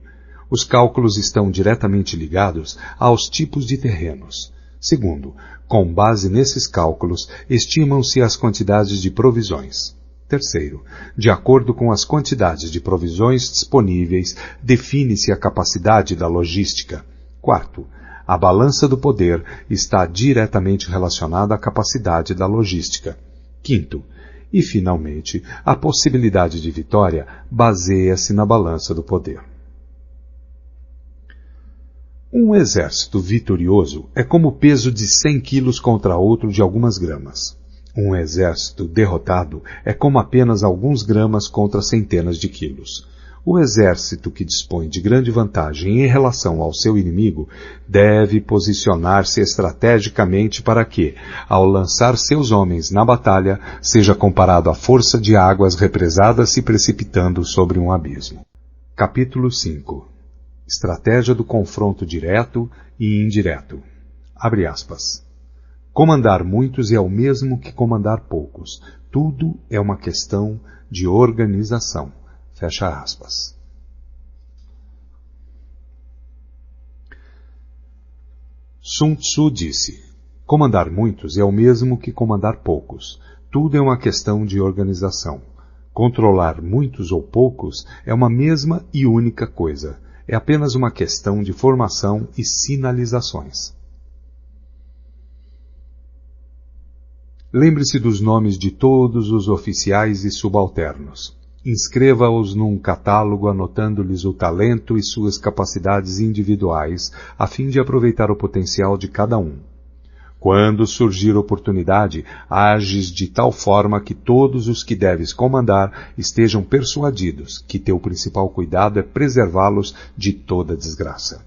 A: os cálculos estão diretamente ligados aos tipos de terrenos. Segundo, com base nesses cálculos, estimam-se as quantidades de provisões. Terceiro, de acordo com as quantidades de provisões disponíveis, define-se a capacidade da logística. Quarto, a balança do poder está diretamente relacionada à capacidade da logística. Quinto, e finalmente, a possibilidade de vitória baseia-se na balança do poder. Um exército vitorioso é como o peso de 100 quilos contra outro de algumas gramas. Um exército derrotado é como apenas alguns gramas contra centenas de quilos. O exército que dispõe de grande vantagem em relação ao seu inimigo deve posicionar-se estrategicamente para que, ao lançar seus homens na batalha, seja comparado à força de águas represadas se precipitando sobre um abismo. Capítulo 5. Estratégia do confronto direto e indireto. Abre aspas. Comandar muitos é o mesmo que comandar poucos. Tudo é uma questão de organização. Fecha aspas. Sun Tzu disse: comandar muitos é o mesmo que comandar poucos. Tudo é uma questão de organização. Controlar muitos ou poucos é uma mesma e única coisa. É apenas uma questão de formação e sinalizações. Lembre-se dos nomes de todos os oficiais e subalternos. Inscreva-os num catálogo anotando-lhes o talento e suas capacidades individuais, a fim de aproveitar o potencial de cada um. Quando surgir oportunidade, ages de tal forma que todos os que deves comandar estejam persuadidos que teu principal cuidado é preservá-los de toda desgraça.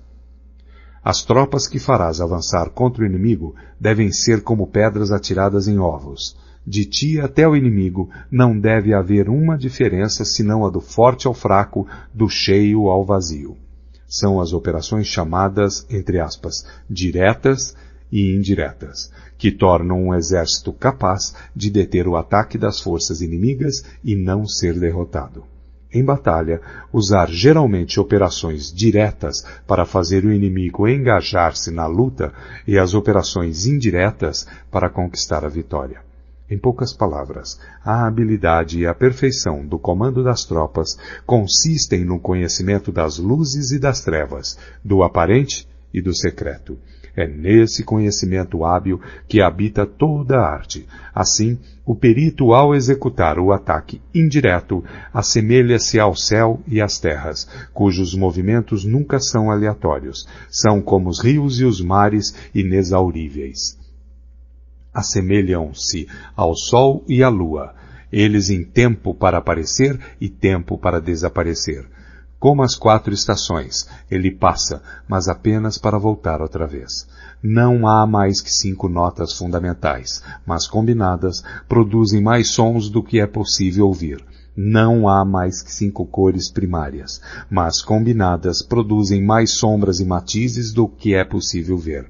A: As tropas que farás avançar contra o inimigo devem ser como pedras atiradas em ovos. De ti até o inimigo não deve haver uma diferença senão a do forte ao fraco, do cheio ao vazio. São as operações chamadas, entre aspas, diretas e indiretas, que tornam um exército capaz de deter o ataque das forças inimigas e não ser derrotado. Em batalha, usar geralmente operações diretas para fazer o inimigo engajar-se na luta e as operações indiretas para conquistar a vitória. Em poucas palavras, a habilidade e a perfeição do comando das tropas consistem no conhecimento das luzes e das trevas, do aparente e do secreto. É nesse conhecimento hábil que habita toda a arte. Assim, o perito, ao executar o ataque indireto, assemelha-se ao céu e às terras, cujos movimentos nunca são aleatórios, são como os rios e os mares inexauríveis. Assemelham-se ao sol e à lua, eles em tempo para aparecer e tempo para desaparecer. Como as 4 estações, ele passa, mas apenas para voltar outra vez. Não há mais que 5 notas fundamentais, mas combinadas produzem mais sons do que é possível ouvir. Não há mais que 5 cores primárias, mas combinadas produzem mais sombras e matizes do que é possível ver.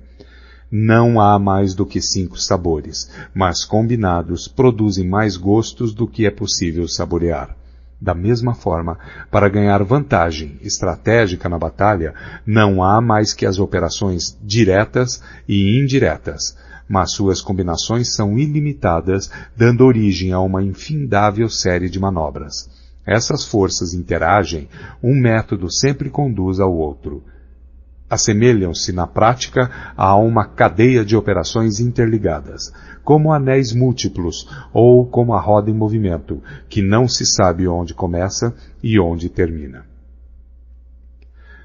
A: Não há mais do que 5 sabores, mas combinados produzem mais gostos do que é possível saborear. Da mesma forma, para ganhar vantagem estratégica na batalha, não há mais que as operações diretas e indiretas, mas suas combinações são ilimitadas, dando origem a uma infindável série de manobras. Essas forças interagem, um método sempre conduz ao outro. Assemelham-se na prática a uma cadeia de operações interligadas, como anéis múltiplos ou como a roda em movimento, que não se sabe onde começa e onde termina.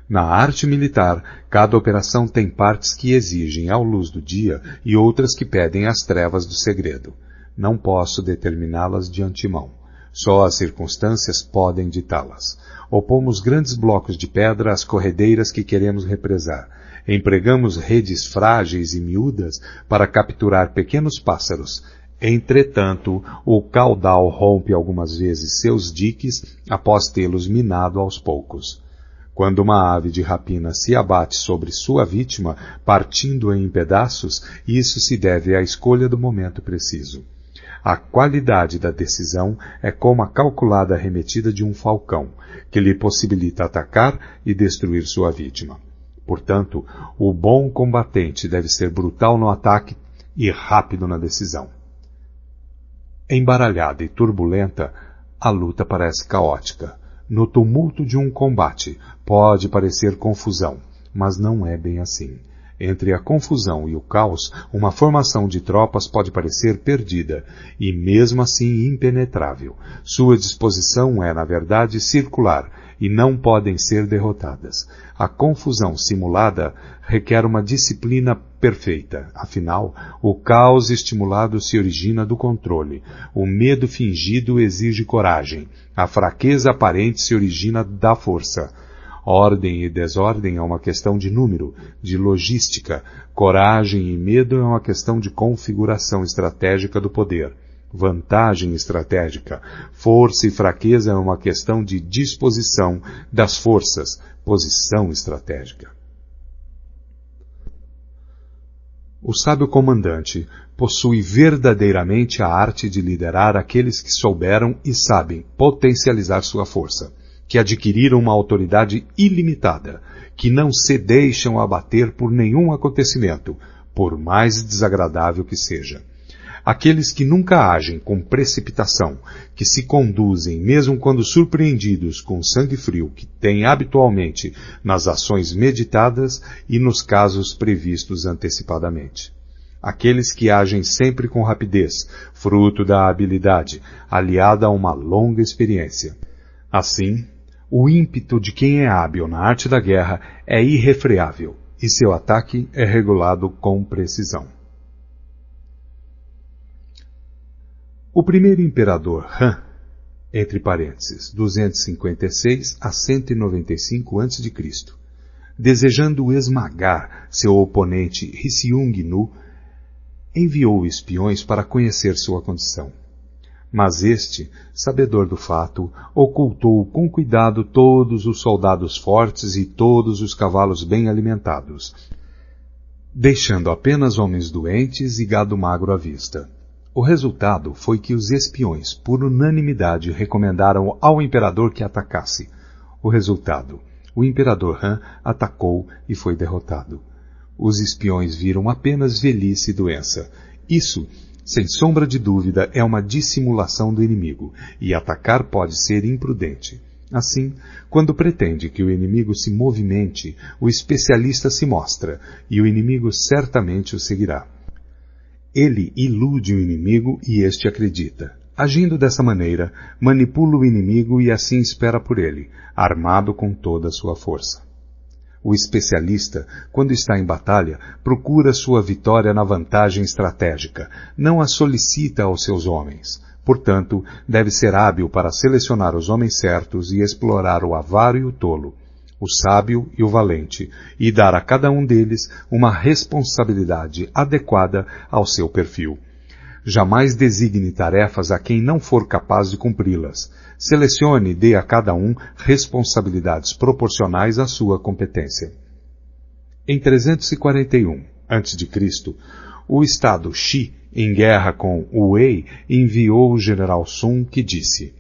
A: Na arte militar, cada operação tem partes que exigem a luz do dia e outras que pedem as trevas do segredo. Não posso determiná-las de antemão. Só as circunstâncias podem ditá-las. Opomos grandes blocos de pedra às corredeiras que queremos represar. Empregamos redes frágeis e miúdas para capturar pequenos pássaros. Entretanto, o caudal rompe algumas vezes seus diques após tê-los minado aos poucos. Quando uma ave de rapina se abate sobre sua vítima, partindo-a em pedaços, isso se deve à escolha do momento preciso. A qualidade da decisão é como a calculada arremetida de um falcão, que lhe possibilita atacar e destruir sua vítima. Portanto, o bom combatente deve ser brutal no ataque e rápido na decisão. Embaralhada e turbulenta, a luta parece caótica. No tumulto de um combate, pode parecer confusão, mas não é bem assim. Entre a confusão e o caos, uma formação de tropas pode parecer perdida, e mesmo assim impenetrável. Sua disposição é, na verdade, circular, e não podem ser derrotadas. A confusão simulada requer uma disciplina perfeita. Afinal, o caos estimulado se origina do controle. O medo fingido exige coragem. A fraqueza aparente se origina da força. Ordem e desordem é uma questão de número, de logística. Coragem e medo é uma questão de configuração estratégica do poder. Vantagem estratégica. Força e fraqueza é uma questão de disposição das forças. Posição estratégica. O sábio comandante possui verdadeiramente a arte de liderar aqueles que souberam e sabem potencializar sua força, que adquiriram uma autoridade ilimitada, que não se deixam abater por nenhum acontecimento, por mais desagradável que seja. Aqueles que nunca agem com precipitação, que se conduzem, mesmo quando surpreendidos, com sangue frio, que têm habitualmente nas ações meditadas e nos casos previstos antecipadamente. Aqueles que agem sempre com rapidez, fruto da habilidade, aliada a uma longa experiência. Assim, o ímpeto de quem é hábil na arte da guerra é irrefreável, e seu ataque é regulado com precisão. O primeiro imperador Han, entre parênteses, 256 a 195 a.C., desejando esmagar seu oponente Hsiung-nu, enviou espiões para conhecer sua condição. Mas este, sabedor do fato, ocultou com cuidado todos os soldados fortes e todos os cavalos bem alimentados, deixando apenas homens doentes e gado magro à vista. O resultado foi que os espiões, por unanimidade, recomendaram ao imperador que atacasse. O resultado: o imperador Han atacou e foi derrotado. Os espiões viram apenas velhice e doença. Isso Sem sombra de dúvida, é uma dissimulação do inimigo, e atacar pode ser imprudente. Assim, quando pretende que o inimigo se movimente, o especialista se mostra, e o inimigo certamente o seguirá. Ele ilude o inimigo e este acredita. Agindo dessa maneira, manipula o inimigo e assim espera por ele, armado com toda a sua força. O especialista, quando está em batalha, procura sua vitória na vantagem estratégica, não a solicita aos seus homens. Portanto, deve ser hábil para selecionar os homens certos e explorar o avaro e o tolo, o sábio e o valente, e dar a cada um deles uma responsabilidade adequada ao seu perfil. Jamais designe tarefas a quem não for capaz de cumpri-las. Selecione e dê a cada um responsabilidades proporcionais à sua competência. Em 341 a.C., o estado Xi, em guerra com Wei, enviou o general Sun, que disse,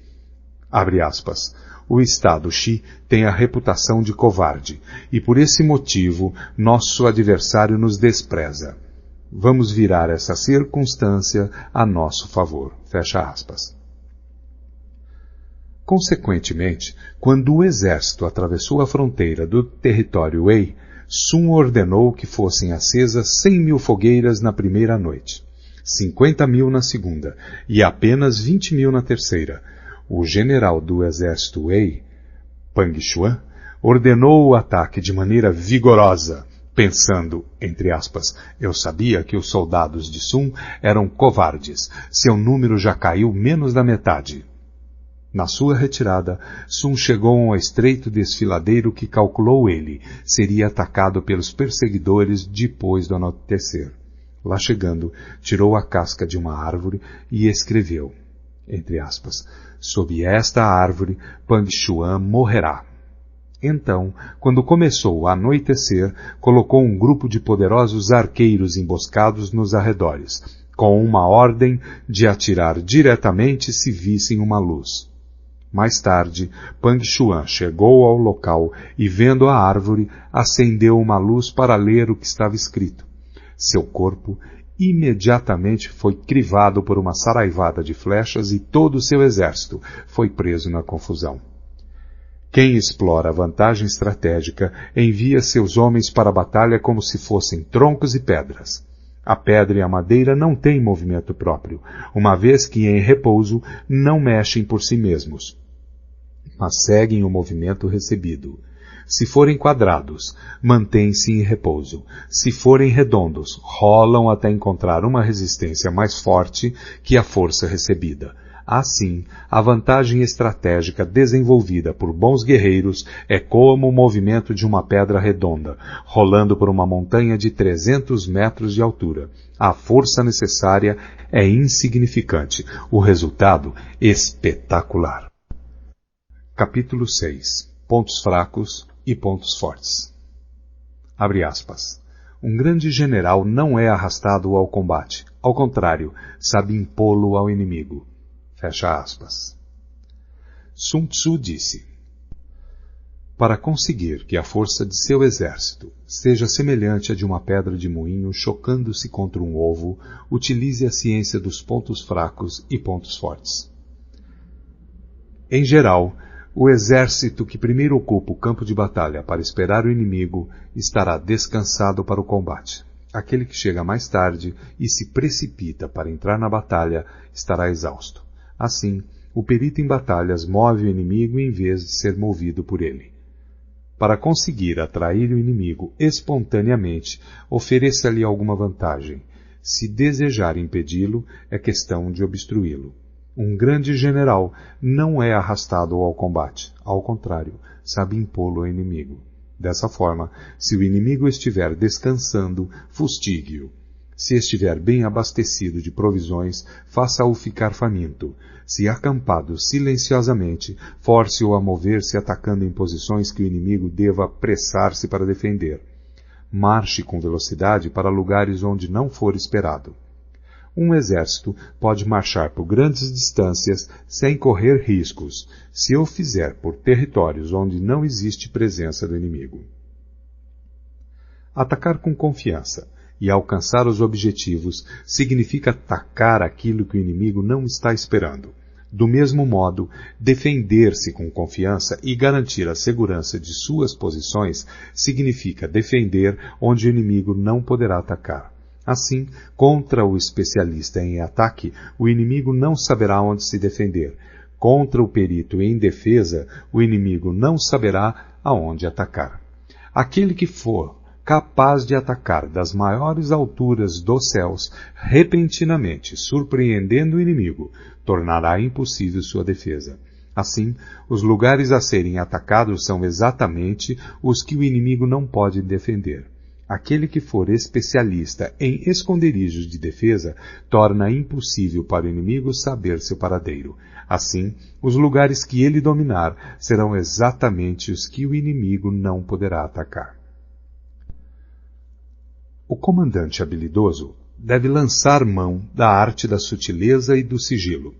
A: abre aspas, o estado Xi tem a reputação de covarde, e por esse motivo nosso adversário nos despreza. Vamos virar essa circunstância a nosso favor. Fecha aspas. Consequentemente, quando o exército atravessou a fronteira do território Wei, Sun ordenou que fossem acesas 100.000 fogueiras na primeira noite, 50.000 na segunda e apenas 20.000 na terceira. O general do exército Wei, Pang Xuan, ordenou o ataque de maneira vigorosa, pensando, entre aspas, eu sabia que os soldados de Sun eram covardes, seu número já caiu menos da metade. Na sua retirada, Sun chegou a um estreito desfiladeiro que calculou ele seria atacado pelos perseguidores depois do anoitecer. Lá chegando, tirou a casca de uma árvore e escreveu, entre aspas, sob esta árvore, Pang Xuan morrerá. Então, quando começou a anoitecer, colocou um grupo de poderosos arqueiros emboscados nos arredores, com uma ordem de atirar diretamente se vissem uma luz. Mais tarde, Pang Xuan chegou ao local e, vendo a árvore, acendeu uma luz para ler o que estava escrito. Seu corpo imediatamente foi crivado por uma saraivada de flechas e todo o seu exército foi preso na confusão. Quem explora a vantagem estratégica envia seus homens para a batalha como se fossem troncos e pedras. A pedra e a madeira não têm movimento próprio, uma vez que em repouso não mexem por si mesmos, mas seguem o movimento recebido. Se forem quadrados, mantêm-se em repouso. Se forem redondos, rolam até encontrar uma resistência mais forte que a força recebida. Assim, a vantagem estratégica desenvolvida por bons guerreiros é como o movimento de uma pedra redonda, rolando por uma montanha de 300 metros de altura. A força necessária é insignificante, o resultado espetacular. Capítulo 6. Pontos fracos e pontos fortes. Abre aspas. Um grande general não é arrastado ao combate. Ao contrário, sabe impô-lo ao inimigo. Fecha aspas. Sun Tzu disse, para conseguir que a força de seu exército seja semelhante à de uma pedra de moinho chocando-se contra um ovo, utilize a ciência dos pontos fracos e pontos fortes. Em geral, o exército que primeiro ocupa o campo de batalha para esperar o inimigo estará descansado para o combate. Aquele que chega mais tarde e se precipita para entrar na batalha estará exausto. Assim, o perito em batalhas move o inimigo em vez de ser movido por ele. Para conseguir atrair o inimigo espontaneamente, ofereça-lhe alguma vantagem. Se desejar impedi-lo, é questão de obstruí-lo. Um grande general não é arrastado ao combate. Ao contrário, sabe impô-lo ao inimigo. Dessa forma, se o inimigo estiver descansando, fustigue-o. Se estiver bem abastecido de provisões, faça-o ficar faminto. Se acampado silenciosamente, force-o a mover-se atacando em posições que o inimigo deva apressar-se para defender. Marche com velocidade para lugares onde não for esperado. Um exército pode marchar por grandes distâncias sem correr riscos, se o fizer por territórios onde não existe presença do inimigo. Atacar com confiança e alcançar os objetivos significa atacar aquilo que o inimigo não está esperando. Do mesmo modo, defender-se com confiança e garantir a segurança de suas posições significa defender onde o inimigo não poderá atacar. Assim, contra o especialista em ataque, o inimigo não saberá onde se defender. Contra o perito em defesa, o inimigo não saberá aonde atacar. Aquele que for capaz de atacar das maiores alturas dos céus, repentinamente surpreendendo o inimigo, tornará impossível sua defesa. Assim, os lugares a serem atacados são exatamente os que o inimigo não pode defender. Aquele que for especialista em esconderijos de defesa torna impossível para o inimigo saber seu paradeiro. Assim, os lugares que ele dominar serão exatamente os que o inimigo não poderá atacar. O comandante habilidoso deve lançar mão da arte da sutileza e do sigilo.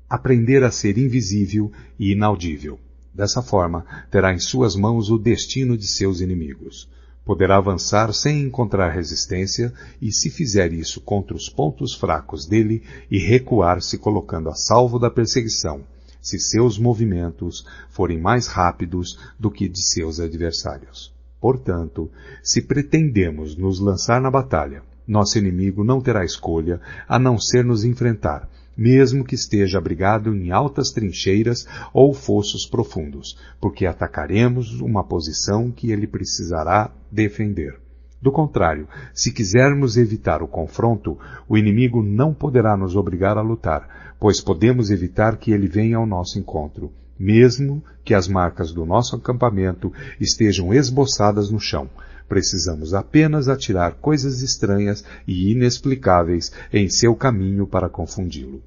A: Aprender a ser invisível e inaudível. Dessa forma, terá em suas mãos o destino de seus inimigos. Poderá avançar sem encontrar resistência e, se fizer isso contra os pontos fracos dele, e recuar se colocando a salvo da perseguição, se seus movimentos forem mais rápidos do que de seus adversários. Portanto, se pretendemos nos lançar na batalha, nosso inimigo não terá escolha a não ser nos enfrentar, mesmo que esteja abrigado em altas trincheiras ou fossos profundos, porque atacaremos uma posição que ele precisará defender. Do contrário, se quisermos evitar o confronto, o inimigo não poderá nos obrigar a lutar, pois podemos evitar que ele venha ao nosso encontro, mesmo que as marcas do nosso acampamento estejam esboçadas no chão. Precisamos apenas atirar coisas estranhas e inexplicáveis em seu caminho para confundi-lo.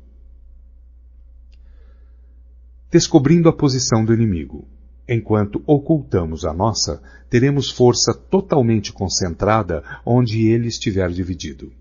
A: Descobrindo a posição do inimigo. Enquanto ocultamos a nossa, teremos força totalmente concentrada onde ele estiver dividido.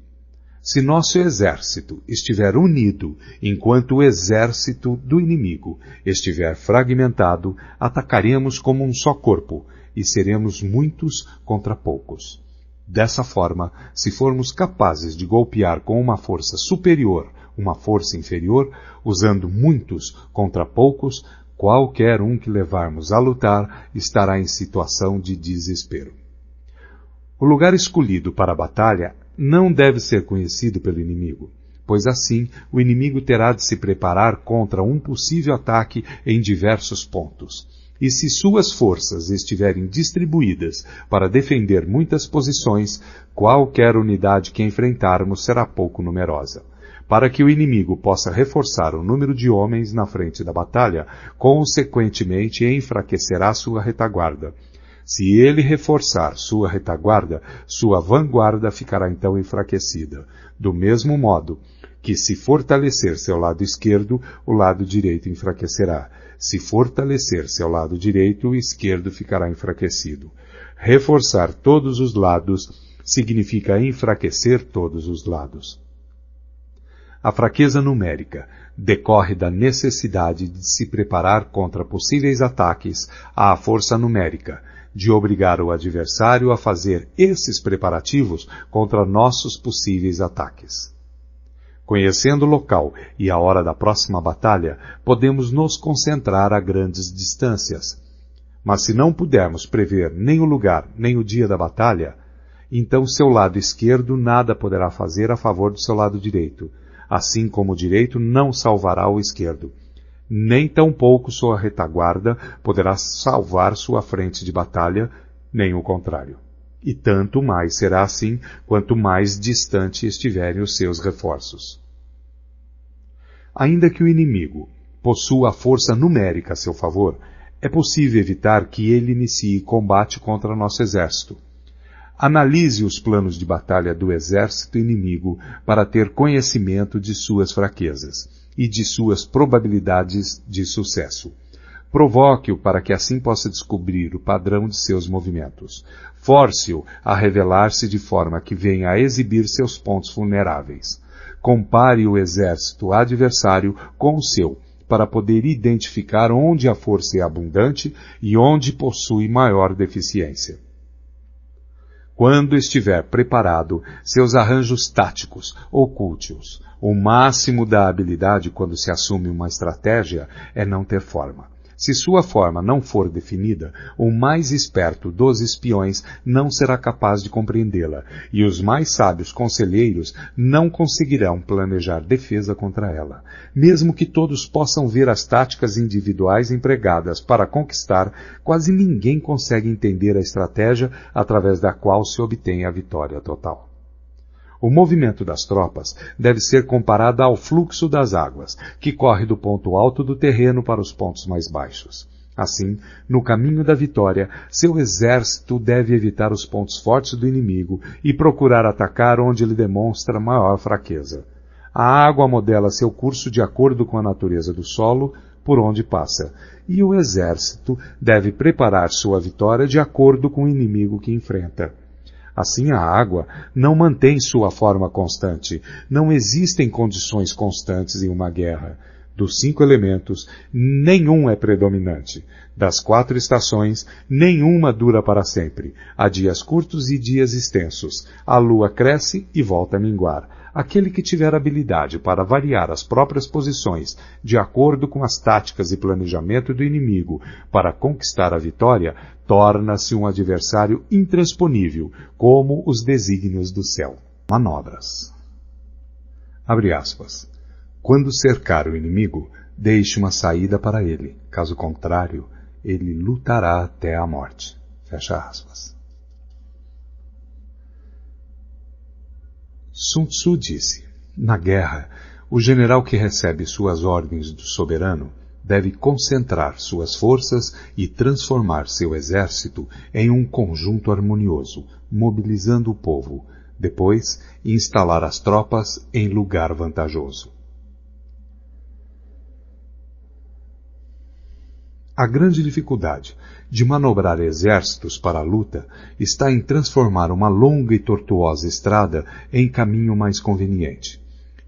A: Se nosso exército estiver unido, enquanto o exército do inimigo estiver fragmentado, atacaremos como um só corpo, e seremos muitos contra poucos. Dessa forma, se formos capazes de golpear com uma força superior uma força inferior, usando muitos contra poucos, qualquer um que levarmos a lutar estará em situação de desespero. O lugar escolhido para a batalha não deve ser conhecido pelo inimigo, pois assim o inimigo terá de se preparar contra um possível ataque em diversos pontos. E se suas forças estiverem distribuídas para defender muitas posições, qualquer unidade que enfrentarmos será pouco numerosa. Para que o inimigo possa reforçar o número de homens na frente da batalha, consequentemente enfraquecerá sua retaguarda. Se ele reforçar sua retaguarda, sua vanguarda ficará então enfraquecida. Do mesmo modo que, se fortalecer seu lado esquerdo, o lado direito enfraquecerá. Se fortalecer seu lado direito, o esquerdo ficará enfraquecido. Reforçar todos os lados significa enfraquecer todos os lados. A fraqueza numérica decorre da necessidade de se preparar contra possíveis ataques à força numérica, de obrigar o adversário a fazer esses preparativos contra nossos possíveis ataques. Conhecendo o local e a hora da próxima batalha, podemos nos concentrar a grandes distâncias. Mas se não pudermos prever nem o lugar nem o dia da batalha, então seu lado esquerdo nada poderá fazer a favor do seu lado direito, assim como o direito não salvará o esquerdo. Nem tampouco sua retaguarda poderá salvar sua frente de batalha, nem o contrário. E tanto mais será assim quanto mais distante estiverem os seus reforços. Ainda que o inimigo possua a força numérica a seu favor, é possível evitar que ele inicie combate contra nosso exército. Analise os planos de batalha do exército inimigo para ter conhecimento de suas fraquezas e de suas probabilidades de sucesso. Provoque-o para que assim possa descobrir o padrão de seus movimentos. Force-o a revelar-se de forma que venha a exibir seus pontos vulneráveis. Compare o exército adversário com o seu, para poder identificar onde a força é abundante e onde possui maior deficiência. Quando estiver preparado, seus arranjos táticos, oculte-os. O máximo da habilidade quando se assume uma estratégia é não ter forma. Se sua forma não for definida, o mais esperto dos espiões não será capaz de compreendê-la, e os mais sábios conselheiros não conseguirão planejar defesa contra ela. Mesmo que todos possam ver as táticas individuais empregadas para conquistar, quase ninguém consegue entender a estratégia através da qual se obtém a vitória total. O movimento das tropas deve ser comparado ao fluxo das águas, que corre do ponto alto do terreno para os pontos mais baixos. Assim, no caminho da vitória, seu exército deve evitar os pontos fortes do inimigo e procurar atacar onde ele demonstra maior fraqueza. A água modela seu curso de acordo com a natureza do solo por onde passa, e o exército deve preparar sua vitória de acordo com o inimigo que enfrenta. Assim, a água não mantém sua forma constante. Não existem condições constantes em uma guerra. Dos 5 elementos, nenhum é predominante. Das 4 estações, nenhuma dura para sempre. Há dias curtos e dias extensos. A lua cresce e volta a minguar. Aquele que tiver habilidade para variar as próprias posições de acordo com as táticas e planejamento do inimigo para conquistar a vitória, torna-se um adversário intransponível, como os desígnios do céu. Manobras. Abre aspas. Quando cercar o inimigo, deixe uma saída para ele. Caso contrário, ele lutará até a morte. Fecha aspas. Sun Tzu disse, na guerra, o general que recebe suas ordens do soberano deve concentrar suas forças e transformar seu exército em um conjunto harmonioso, mobilizando o povo, depois instalar as tropas em lugar vantajoso. A grande dificuldade de manobrar exércitos para a luta está em transformar uma longa e tortuosa estrada em caminho mais conveniente,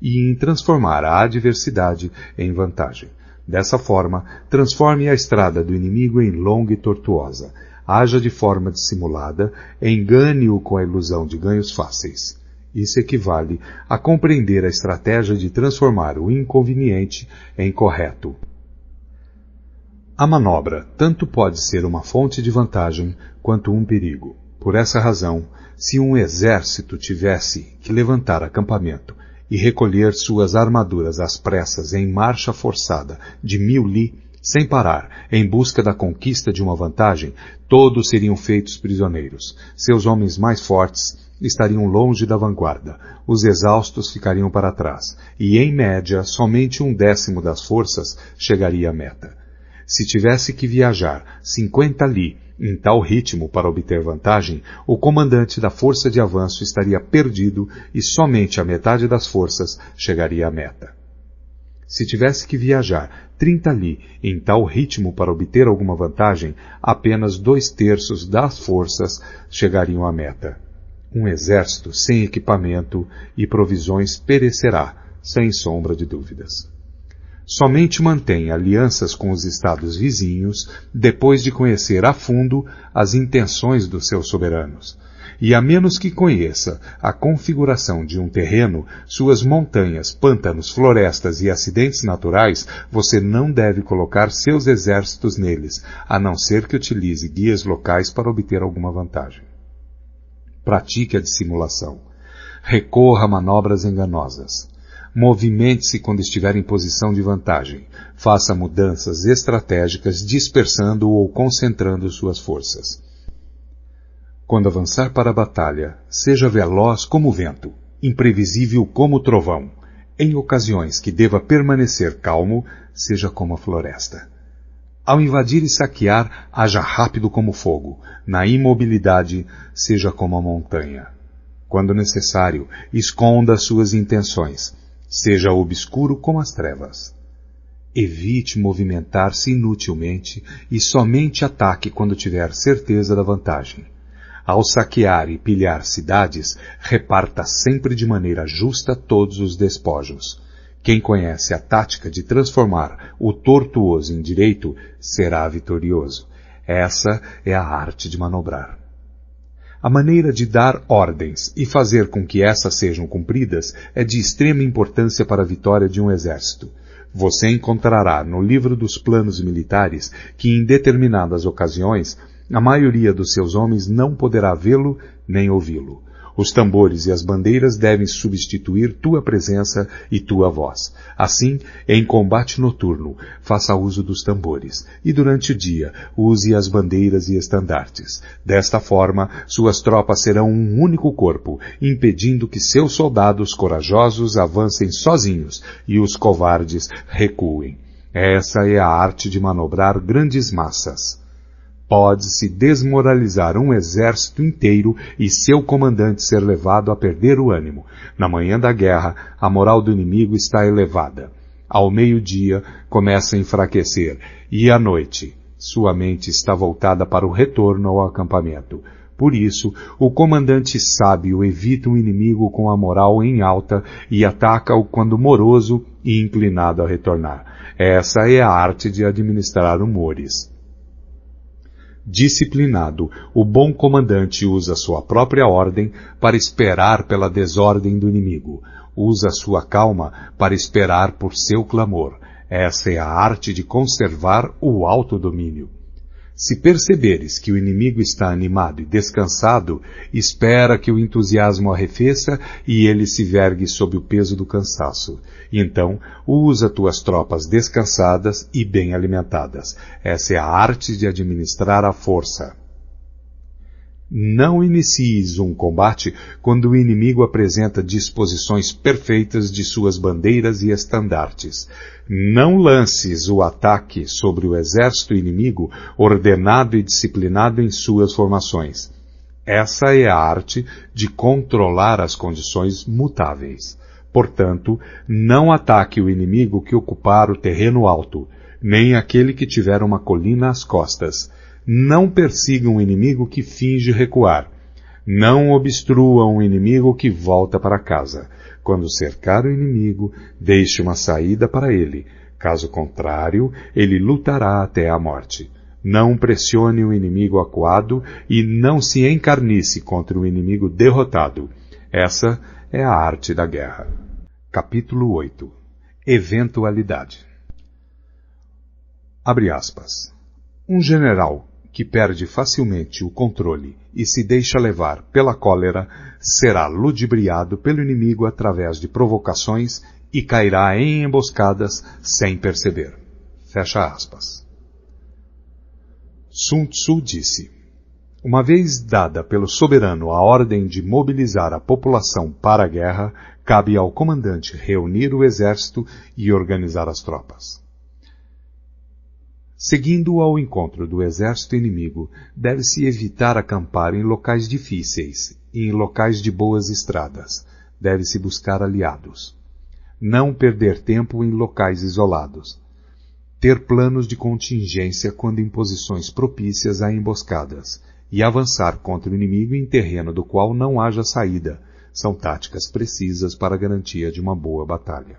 A: e em transformar a adversidade em vantagem. Dessa forma, transforme a estrada do inimigo em longa e tortuosa, haja de forma dissimulada, engane-o com a ilusão de ganhos fáceis. Isso equivale a compreender a estratégia de transformar o inconveniente em correto. A manobra tanto pode ser uma fonte de vantagem quanto um perigo. Por essa razão, se um exército tivesse que levantar acampamento e recolher suas armaduras às pressas em marcha forçada de 1000 li, sem parar, em busca da conquista de uma vantagem, todos seriam feitos prisioneiros. Seus homens mais fortes estariam longe da vanguarda, os exaustos ficariam para trás, e, em média, somente 1/10 das forças chegaria à meta. Se tivesse que viajar 50 li em tal ritmo para obter vantagem, o comandante da força de avanço estaria perdido e somente a metade das forças chegaria à meta. Se tivesse que viajar 30 li em tal ritmo para obter alguma vantagem, apenas 2/3 das forças chegariam à meta. Um exército sem equipamento e provisões perecerá, sem sombra de dúvidas. Somente mantém alianças com os estados vizinhos depois de conhecer a fundo as intenções dos seus soberanos. E a menos que conheça a configuração de um terreno, suas montanhas, pântanos, florestas e acidentes naturais, você não deve colocar seus exércitos neles, a não ser que utilize guias locais para obter alguma vantagem. Pratique a dissimulação. Recorra a manobras enganosas. Movimente-se quando estiver em posição de vantagem. Faça mudanças estratégicas dispersando ou concentrando suas forças. Quando avançar para a batalha, seja veloz como o vento, imprevisível como o trovão. Em ocasiões que deva permanecer calmo, seja como a floresta. Ao invadir e saquear, haja rápido como o fogo. Na imobilidade, seja como a montanha. Quando necessário, esconda suas intenções. Seja obscuro como as trevas. Evite movimentar-se inutilmente e somente ataque quando tiver certeza da vantagem. Ao saquear e pilhar cidades, reparta sempre de maneira justa todos os despojos. Quem conhece a tática de transformar o tortuoso em direito será vitorioso. Essa é a arte de manobrar. A maneira de dar ordens e fazer com que essas sejam cumpridas é de extrema importância para a vitória de um exército. Você encontrará no livro dos planos militares que em determinadas ocasiões a maioria dos seus homens não poderá vê-lo nem ouvi-lo. Os tambores e as bandeiras devem substituir tua presença e tua voz. Assim, em combate noturno, faça uso dos tambores, e durante o dia, use as bandeiras e estandartes. Desta forma, suas tropas serão um único corpo, impedindo que seus soldados corajosos avancem sozinhos e os covardes recuem. Essa é a arte de manobrar grandes massas. Pode-se desmoralizar um exército inteiro e seu comandante ser levado a perder o ânimo. Na manhã da guerra, a moral do inimigo está elevada. Ao meio-dia, começa a enfraquecer, e à noite, sua mente está voltada para o retorno ao acampamento. Por isso, o comandante sábio evita o inimigo com a moral em alta e ataca-o quando moroso e inclinado a retornar. Essa é a arte de administrar humores. Disciplinado, o bom comandante usa sua própria ordem para esperar pela desordem do inimigo. Usa sua calma para esperar por seu clamor. Essa é a arte de conservar o autodomínio. Se perceberes que o inimigo está animado e descansado, espera que o entusiasmo arrefeça e ele se vergue sob o peso do cansaço. Então, usa tuas tropas descansadas e bem alimentadas. Essa é a arte de administrar a força. Não inicies um combate quando o inimigo apresenta disposições perfeitas de suas bandeiras e estandartes. Não lances o ataque sobre o exército inimigo ordenado e disciplinado em suas formações. Essa é a arte de controlar as condições mutáveis. Portanto, não ataque o inimigo que ocupar o terreno alto, nem aquele que tiver uma colina às costas. Não persigam um inimigo que finge recuar. Não obstruam um inimigo que volta para casa. Quando cercar o inimigo, deixe uma saída para ele. Caso contrário, ele lutará até a morte. Não pressione o inimigo acuado e não se encarnice contra o inimigo derrotado. Essa é a arte da guerra. Capítulo 8. Eventualidade. Abre aspas. Um general que perde facilmente o controle e se deixa levar pela cólera será ludibriado pelo inimigo através de provocações e cairá em emboscadas sem perceber. Fecha aspas. Sun Tzu disse: uma vez dada pelo soberano a ordem de mobilizar a população para a guerra, cabe ao comandante reunir o exército e organizar as tropas. Seguindo ao encontro do exército inimigo, deve-se evitar acampar em locais difíceis e em locais de boas estradas. Deve-se buscar aliados. Não perder tempo em locais isolados. Ter planos de contingência quando em posições propícias a emboscadas. E avançar contra o inimigo em terreno do qual não haja saída. São táticas precisas para a garantia de uma boa batalha.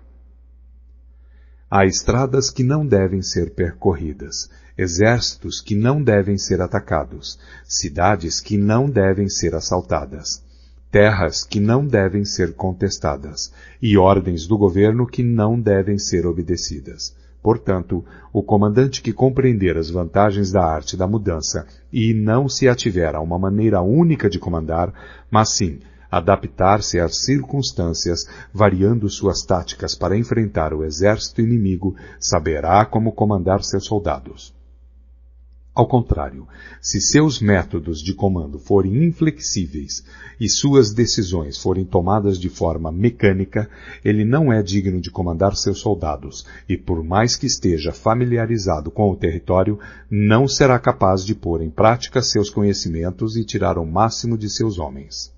A: Há estradas que não devem ser percorridas, exércitos que não devem ser atacados, cidades que não devem ser assaltadas, terras que não devem ser contestadas, e ordens do governo que não devem ser obedecidas. Portanto, o comandante que compreender as vantagens da arte da mudança e não se ativer a uma maneira única de comandar, mas sim adaptar-se às circunstâncias, variando suas táticas para enfrentar o exército inimigo, saberá como comandar seus soldados. Ao contrário, se seus métodos de comando forem inflexíveis e suas decisões forem tomadas de forma mecânica, ele não é digno de comandar seus soldados e, por mais que esteja familiarizado com o território, não será capaz de pôr em prática seus conhecimentos e tirar o máximo de seus homens.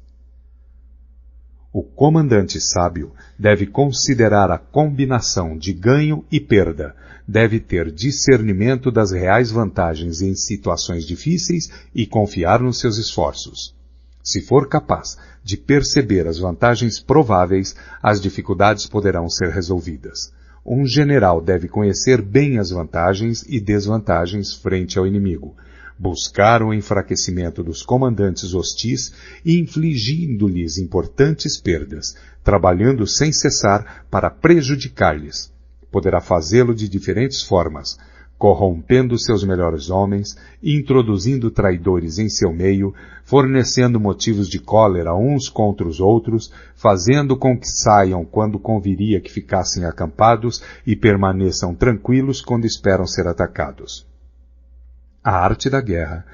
A: O comandante sábio deve considerar a combinação de ganho e perda, deve ter discernimento das reais vantagens em situações difíceis e confiar nos seus esforços. Se for capaz de perceber as vantagens prováveis, as dificuldades poderão ser resolvidas. Um general deve conhecer bem as vantagens e desvantagens frente ao inimigo. buscar o enfraquecimento dos comandantes hostis e infligindo-lhes importantes perdas, trabalhando sem cessar para prejudicar-lhes. Poderá fazê-lo de diferentes formas, corrompendo seus melhores homens, introduzindo traidores em seu meio, fornecendo motivos de cólera uns contra os outros, fazendo com que saiam quando conviria que ficassem acampados e permaneçam tranquilos quando esperam ser atacados. A arte da guerra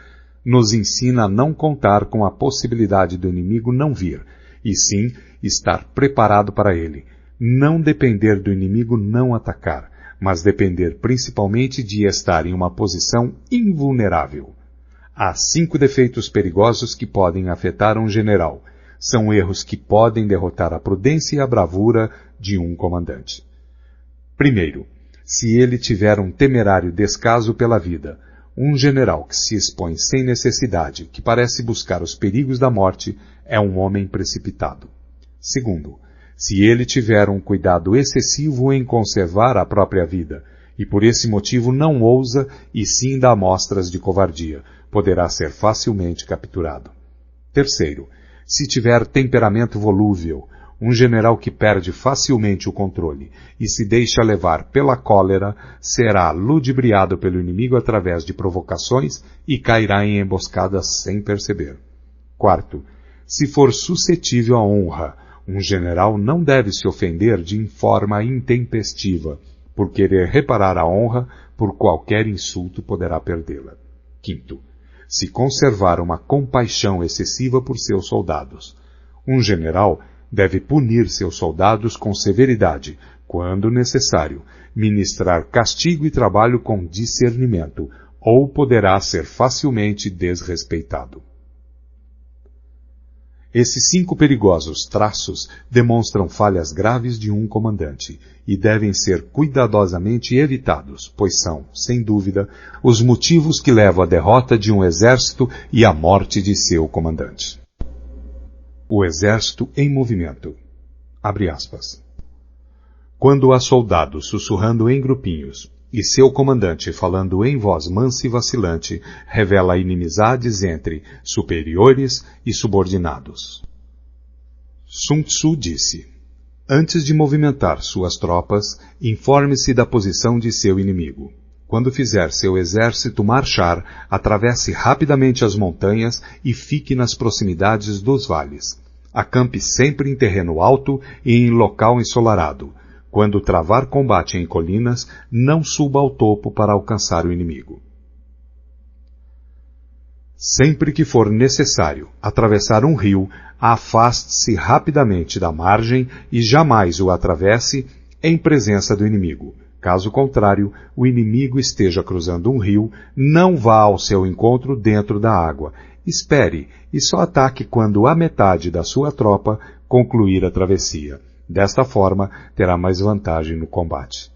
A: nos ensina a não contar com a possibilidade do inimigo não vir, e sim estar preparado para ele, não depender do inimigo não atacar, mas depender principalmente de estar em uma posição invulnerável. Há 5 defeitos perigosos que podem afetar um general. São erros que podem derrotar a prudência e a bravura de um comandante. Primeiro, se ele tiver um temerário descaso pela vida, um general que se expõe sem necessidade, que parece buscar os perigos da morte, é um homem precipitado. Segundo, se ele tiver um cuidado excessivo em conservar a própria vida, e por esse motivo não ousa e sim dá mostras de covardia, poderá ser facilmente capturado. Terceiro, se tiver temperamento volúvel, um general que perde facilmente o controle e se deixa levar pela cólera, será ludibriado pelo inimigo através de provocações e cairá em emboscadas sem perceber. Quarto, se for suscetível à honra, um general não deve se ofender de forma intempestiva. Por querer reparar a honra, por qualquer insulto poderá perdê-la. Quinto, se conservar uma compaixão excessiva por seus soldados. Um general deve punir seus soldados com severidade, quando necessário, ministrar castigo e trabalho com discernimento, ou poderá ser facilmente desrespeitado. Esses 5 perigosos traços demonstram falhas graves de um comandante e devem ser cuidadosamente evitados, pois são, sem dúvida, os motivos que levam à derrota de um exército e à morte de seu comandante. O exército em movimento. Abre aspas. Quando há soldados sussurrando em grupinhos, e seu comandante falando em voz mansa e vacilante, revela inimizades entre superiores e subordinados. Sun Tzu disse: antes de movimentar suas tropas, informe-se da posição de seu inimigo. Quando fizer seu exército marchar, atravesse rapidamente as montanhas e fique nas proximidades dos vales. Acampe sempre em terreno alto e em local ensolarado. Quando travar combate em colinas, não suba ao topo para alcançar o inimigo. Sempre que for necessário atravessar um rio, afaste-se rapidamente da margem e jamais o atravesse em presença do inimigo. Caso contrário, o inimigo esteja cruzando um rio, não vá ao seu encontro dentro da água. Espere e só ataque quando a metade da sua tropa concluir a travessia. Desta forma, terá mais vantagem no combate.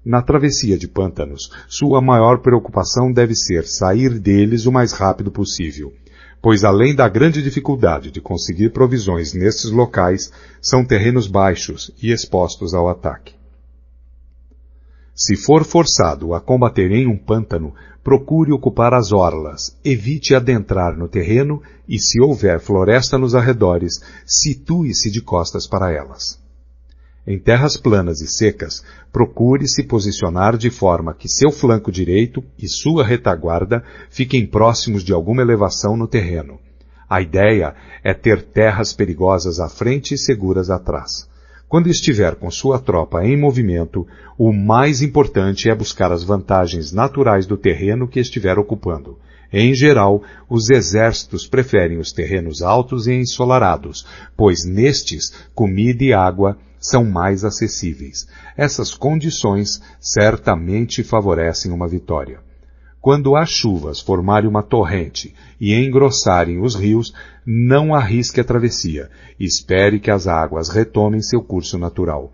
A: Na travessia de pântanos, sua maior preocupação deve ser sair deles o mais rápido possível, pois além da grande dificuldade de conseguir provisões nesses locais, são terrenos baixos e expostos ao ataque. Se for forçado a combater em um pântano, procure ocupar as orlas, evite adentrar no terreno e, se houver floresta nos arredores, situe-se de costas para elas. Em terras planas e secas, procure se posicionar de forma que seu flanco direito e sua retaguarda fiquem próximos de alguma elevação no terreno. A ideia é ter terras perigosas à frente e seguras atrás. Quando estiver com sua tropa em movimento, o mais importante é buscar as vantagens naturais do terreno que estiver ocupando. Em geral, os exércitos preferem os terrenos altos e ensolarados, pois nestes comida e água são mais acessíveis. Essas condições certamente favorecem uma vitória. Quando as chuvas formarem uma torrente e engrossarem os rios, não arrisque a travessia. Espere que as águas retomem seu curso natural.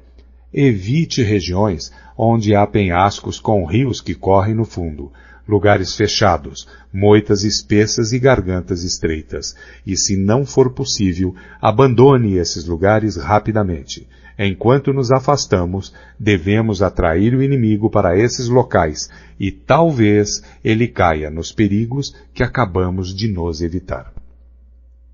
A: Evite regiões onde há penhascos com rios que correm no fundo, lugares fechados, moitas espessas e gargantas estreitas. E se não for possível, abandone esses lugares rapidamente. Enquanto nos afastamos, devemos atrair o inimigo para esses locais e talvez ele caia nos perigos que acabamos de nos evitar.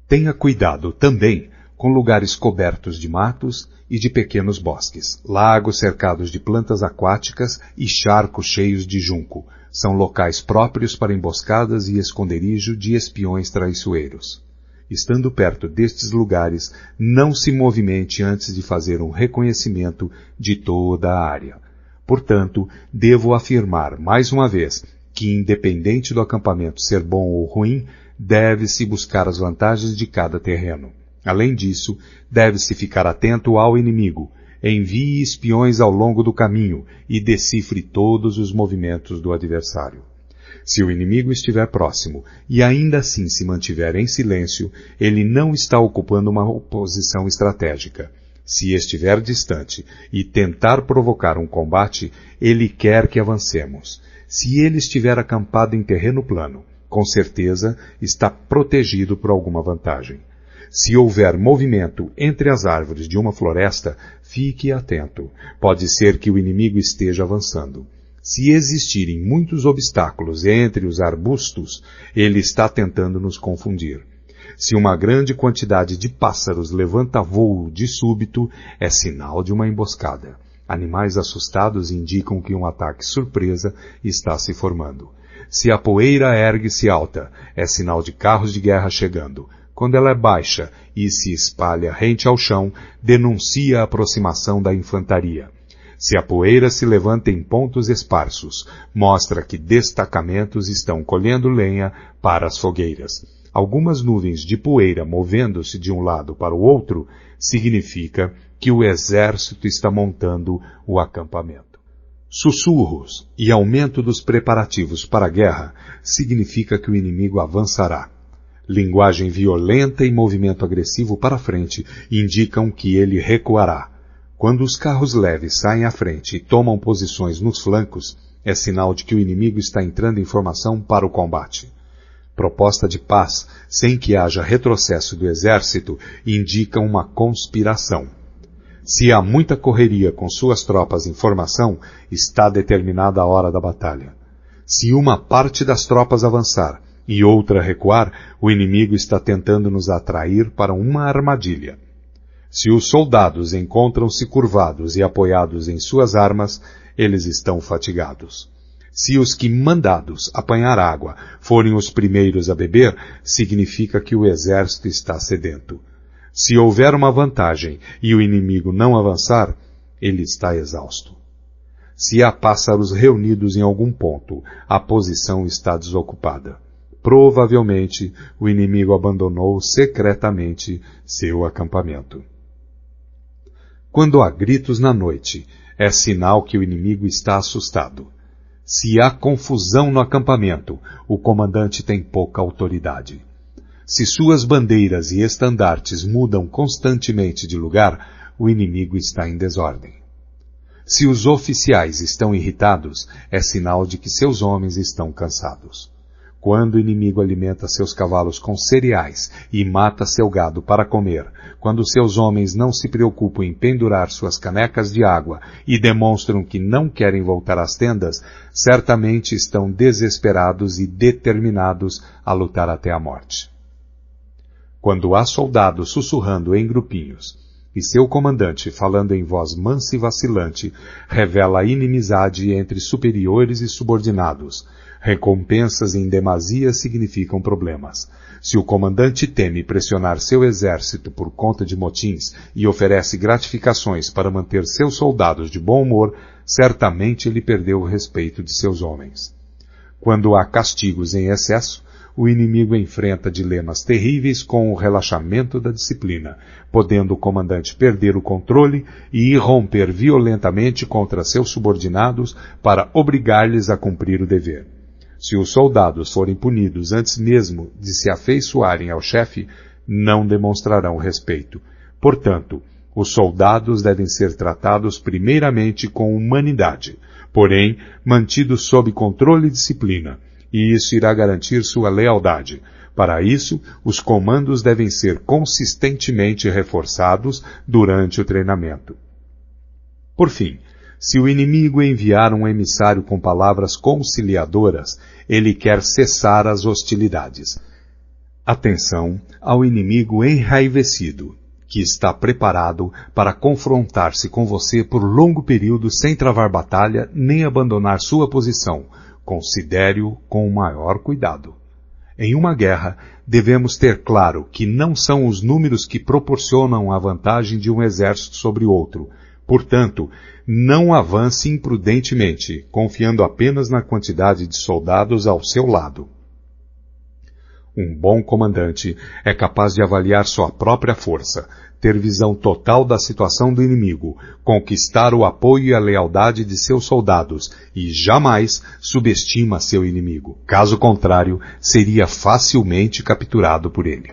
A: Tenha cuidado também com lugares cobertos de matos e de pequenos bosques, lagos cercados de plantas aquáticas e charcos cheios de junco. São locais próprios para emboscadas e esconderijo de espiões traiçoeiros. Estando perto destes lugares, não se movimente antes de fazer um reconhecimento de toda a área. Portanto, devo afirmar mais uma vez que, independente do acampamento ser bom ou ruim, deve-se buscar as vantagens de cada terreno. Além disso, deve-se ficar atento ao inimigo, envie espiões ao longo do caminho e decifre todos os movimentos do adversário. Se o inimigo estiver próximo e ainda assim se mantiver em silêncio, ele não está ocupando uma posição estratégica. Se estiver distante e tentar provocar um combate, ele quer que avancemos. Se ele estiver acampado em terreno plano, com certeza está protegido por alguma vantagem. Se houver movimento entre as árvores de uma floresta, fique atento. Pode ser que o inimigo esteja avançando. Se existirem muitos obstáculos entre os arbustos, ele está tentando nos confundir. Se uma grande quantidade de pássaros levanta voo de súbito, é sinal de uma emboscada. Animais assustados indicam que um ataque surpresa está se formando. Se a poeira ergue-se alta, é sinal de carros de guerra chegando. Quando ela é baixa e se espalha rente ao chão, denuncia a aproximação da infantaria. Se a poeira se levanta em pontos esparsos, mostra que destacamentos estão colhendo lenha para as fogueiras. Algumas nuvens de poeira movendo-se de um lado para o outro, significa que o exército está montando o acampamento. Sussurros e aumento dos preparativos para a guerra significa que o inimigo avançará. Linguagem violenta e movimento agressivo para frente indicam que ele recuará. Quando os carros leves saem à frente e tomam posições nos flancos, é sinal de que o inimigo está entrando em formação para o combate. Proposta de paz, sem que haja retrocesso do exército, indica uma conspiração. Se há muita correria com suas tropas em formação, está determinada a hora da batalha. Se uma parte das tropas avançar e outra recuar, o inimigo está tentando nos atrair para uma armadilha. Se os soldados encontram-se curvados e apoiados em suas armas, eles estão fatigados. Se os que mandados apanhar água forem os primeiros a beber, significa que o exército está sedento. Se houver uma vantagem e o inimigo não avançar, ele está exausto. Se há pássaros reunidos em algum ponto, a posição está desocupada. Provavelmente, o inimigo abandonou secretamente seu acampamento. Quando há gritos na noite, é sinal que o inimigo está assustado. Se há confusão no acampamento, o comandante tem pouca autoridade. Se suas bandeiras e estandartes mudam constantemente de lugar, o inimigo está em desordem. Se os oficiais estão irritados, é sinal de que seus homens estão cansados. Quando o inimigo alimenta seus cavalos com cereais e mata seu gado para comer, quando seus homens não se preocupam em pendurar suas canecas de água e demonstram que não querem voltar às tendas, certamente estão desesperados e determinados a lutar até a morte. Quando há soldados sussurrando em grupinhos, e seu comandante, falando em voz mansa e vacilante, revela a inimizade entre superiores e subordinados, recompensas em demasia significam problemas. Se o comandante teme pressionar seu exército por conta de motins e oferece gratificações para manter seus soldados de bom humor, certamente ele perdeu o respeito de seus homens. Quando há castigos em excesso, o inimigo enfrenta dilemas terríveis com o relaxamento da disciplina, podendo o comandante perder o controle e irromper violentamente contra seus subordinados para obrigar-lhes a cumprir o dever. Se os soldados forem punidos antes mesmo de se afeiçoarem ao chefe, não demonstrarão respeito. Portanto, os soldados devem ser tratados primeiramente com humanidade, porém mantidos sob controle e disciplina, e isso irá garantir sua lealdade. Para isso, os comandos devem ser consistentemente reforçados durante o treinamento. Por fim, se o inimigo enviar um emissário com palavras conciliadoras, ele quer cessar as hostilidades. Atenção ao inimigo enraivecido, que está preparado para confrontar-se com você por longo período sem travar batalha nem abandonar sua posição. Considere-o com o maior cuidado. Em uma guerra, devemos ter claro que não são os números que proporcionam a vantagem de um exército sobre outro. Portanto, não avance imprudentemente, confiando apenas na quantidade de soldados ao seu lado. Um bom comandante é capaz de avaliar sua própria força, ter visão total da situação do inimigo, conquistar o apoio e a lealdade de seus soldados e jamais subestima seu inimigo. Caso contrário, seria facilmente capturado por ele.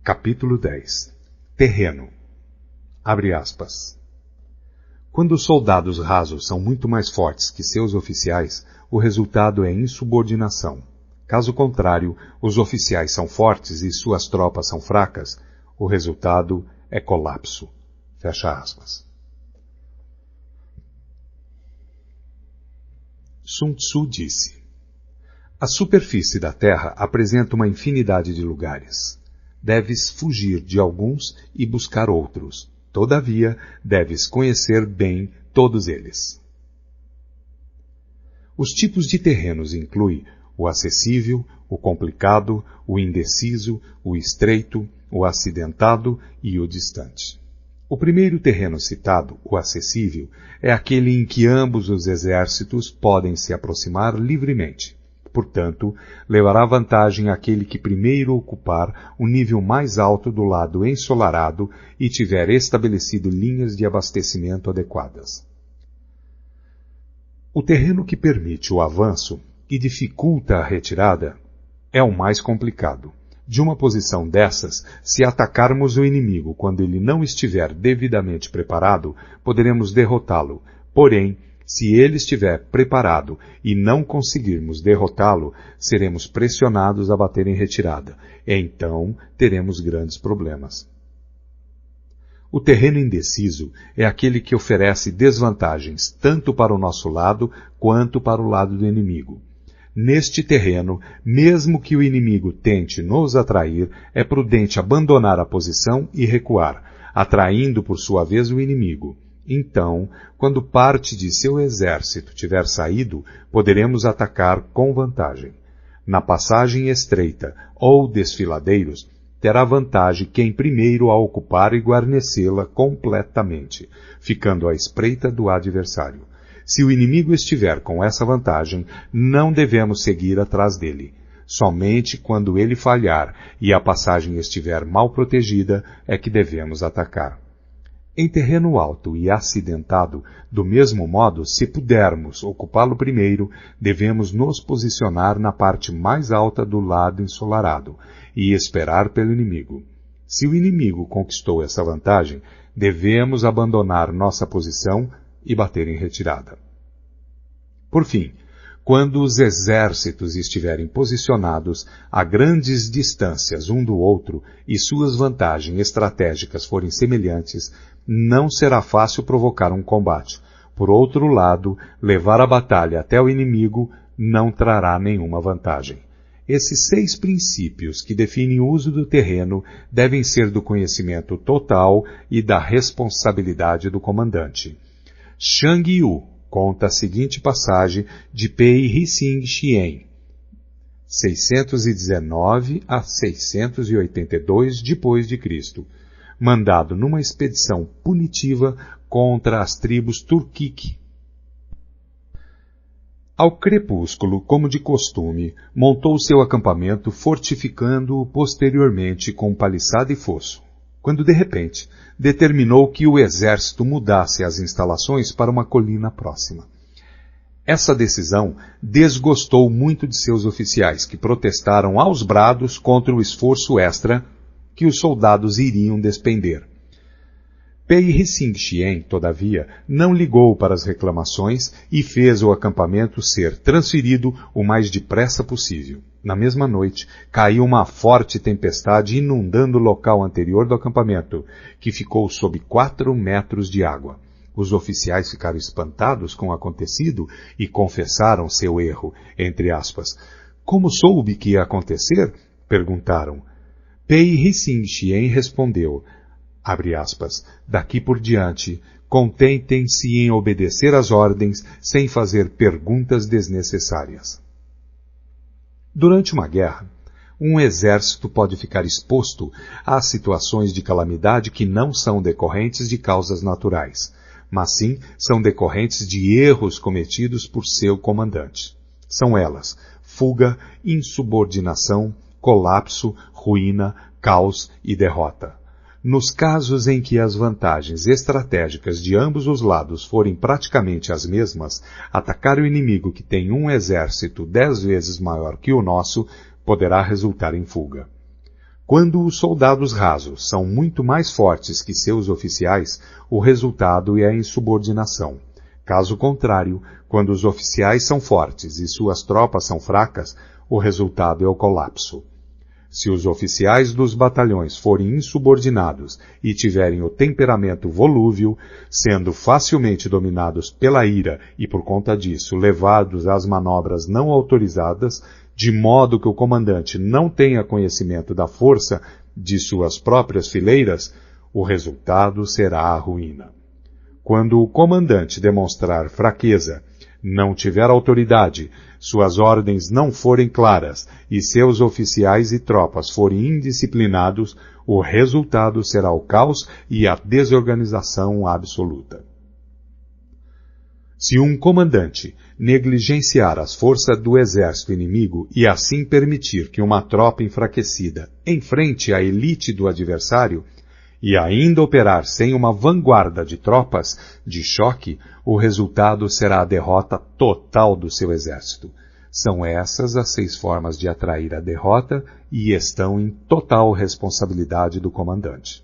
A: Capítulo 10. Terreno. Abre aspas. Quando os soldados rasos são muito mais fortes que seus oficiais, o resultado é insubordinação. Caso contrário, os oficiais são fortes e suas tropas são fracas, o resultado é colapso. Fecha aspas. Sun Tzu disse: a superfície da Terra apresenta uma infinidade de lugares. Deves fugir de alguns e buscar outros. Todavia, deves conhecer bem todos eles. Os tipos de terrenos incluem o acessível, o complicado, o indeciso, o estreito, o acidentado e o distante. O primeiro terreno citado, o acessível, é aquele em que ambos os exércitos podem se aproximar livremente. Portanto, levará vantagem aquele que primeiro ocupar o nível mais alto do lado ensolarado e tiver estabelecido linhas de abastecimento adequadas. O terreno que permite o avanço e dificulta a retirada é o mais complicado. De uma posição dessas, se atacarmos o inimigo quando ele não estiver devidamente preparado, poderemos derrotá-lo. Porém, se ele estiver preparado e não conseguirmos derrotá-lo, seremos pressionados a bater em retirada. Então, teremos grandes problemas. O terreno indeciso é aquele que oferece desvantagens tanto para o nosso lado quanto para o lado do inimigo. Neste terreno, mesmo que o inimigo tente nos atrair, é prudente abandonar a posição e recuar, atraindo por sua vez o inimigo. Então, quando parte de seu exército tiver saído, poderemos atacar com vantagem. Na passagem estreita ou desfiladeiros, terá vantagem quem primeiro a ocupar e guarnecê-la completamente, ficando à espreita do adversário. Se o inimigo estiver com essa vantagem, não devemos seguir atrás dele. Somente quando ele falhar e a passagem estiver mal protegida é que devemos atacar. Em terreno alto e acidentado, do mesmo modo, se pudermos ocupá-lo primeiro, devemos nos posicionar na parte mais alta do lado ensolarado e esperar pelo inimigo. Se o inimigo conquistou essa vantagem, devemos abandonar nossa posição e bater em retirada. Por fim, quando os exércitos estiverem posicionados a grandes distâncias um do outro e suas vantagens estratégicas forem semelhantes, não será fácil provocar um combate. Por outro lado, levar a batalha até o inimigo não trará nenhuma vantagem. Esses 6 princípios que definem o uso do terreno devem ser do conhecimento total e da responsabilidade do comandante. Shang Yu conta a seguinte passagem de Pei Hsing Xian, 619 a 682 d.C., mandado numa expedição punitiva contra as tribos Turkic. Ao crepúsculo, como de costume, montou seu acampamento, fortificando-o posteriormente com paliçada e fosso, quando de repente determinou que o exército mudasse as instalações para uma colina próxima. Essa decisão desgostou muito de seus oficiais, que protestaram aos brados contra o esforço extra que os soldados iriam despender. Pei Hsing Xian, todavia, não ligou para as reclamações e fez o acampamento ser transferido o mais depressa possível. Na mesma noite, caiu uma forte tempestade inundando o local anterior do acampamento, que ficou sob 4 metros de água. Os oficiais ficaram espantados com o acontecido e confessaram seu erro, entre aspas. Como soube que ia acontecer? Perguntaram. Pei Rissing-Chien respondeu, abre aspas, daqui por diante, contentem-se em obedecer às ordens sem fazer perguntas desnecessárias. Durante uma guerra, um exército pode ficar exposto a situações de calamidade que não são decorrentes de causas naturais, mas sim são decorrentes de erros cometidos por seu comandante. São elas: fuga, insubordinação, colapso, ruína, caos e derrota. Nos casos em que as vantagens estratégicas de ambos os lados forem praticamente as mesmas, atacar o inimigo que tem um exército 10 vezes maior que o nosso poderá resultar em fuga. Quando os soldados rasos são muito mais fortes que seus oficiais, o resultado é a insubordinação. Caso contrário, quando os oficiais são fortes e suas tropas são fracas, o resultado é o colapso. Se os oficiais dos batalhões forem insubordinados e tiverem o temperamento volúvel, sendo facilmente dominados pela ira e, por conta disso, levados às manobras não autorizadas, de modo que o comandante não tenha conhecimento da força de suas próprias fileiras, o resultado será a ruína. Quando o comandante demonstrar fraqueza, não tiver autoridade, suas ordens não forem claras e seus oficiais e tropas forem indisciplinados, o resultado será o caos e a desorganização absoluta. Se um comandante negligenciar as forças do exército inimigo e assim permitir que uma tropa enfraquecida enfrente a elite do adversário, e ainda operar sem uma vanguarda de tropas de choque, o resultado será a derrota total do seu exército. São essas as 6 formas de atrair a derrota e estão em total responsabilidade do comandante.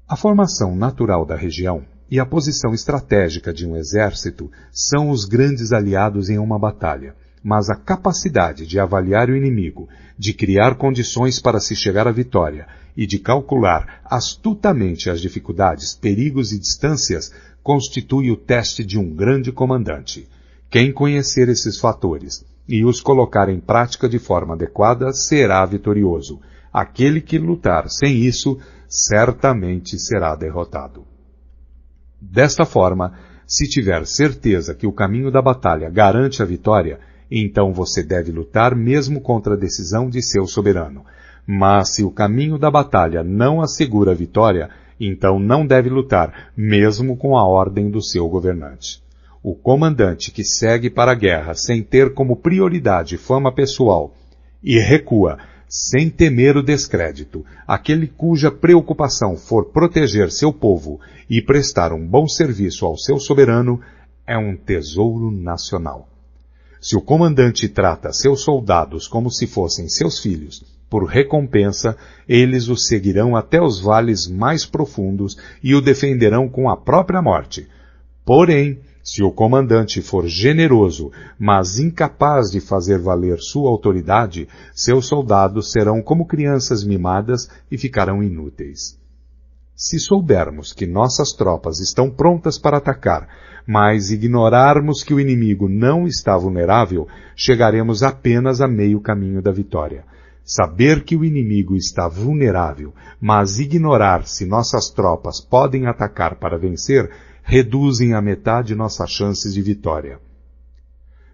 A: A formação natural da região e a posição estratégica de um exército são os grandes aliados em uma batalha, mas a capacidade de avaliar o inimigo, de criar condições para se chegar à vitória e de calcular astutamente as dificuldades, perigos e distâncias constitui o teste de um grande comandante. Quem conhecer esses fatores e os colocar em prática de forma adequada será vitorioso. Aquele que lutar sem isso certamente será derrotado. Desta forma, se tiver certeza que o caminho da batalha garante a vitória, então você deve lutar mesmo contra a decisão de seu soberano. Mas se o caminho da batalha não assegura a vitória, então não deve lutar, mesmo com a ordem do seu governante. O comandante que segue para a guerra sem ter como prioridade fama pessoal e recua, sem temer o descrédito, aquele cuja preocupação for proteger seu povo e prestar um bom serviço ao seu soberano, é um tesouro nacional. Se o comandante trata seus soldados como se fossem seus filhos, por recompensa, eles o seguirão até os vales mais profundos e o defenderão com a própria morte. Porém, se o comandante for generoso, mas incapaz de fazer valer sua autoridade, seus soldados serão como crianças mimadas e ficarão inúteis. Se soubermos que nossas tropas estão prontas para atacar, mas ignorarmos que o inimigo não está vulnerável, chegaremos apenas a meio caminho da vitória. Saber que o inimigo está vulnerável, mas ignorar se nossas tropas podem atacar para vencer, reduzem à metade nossas chances de vitória.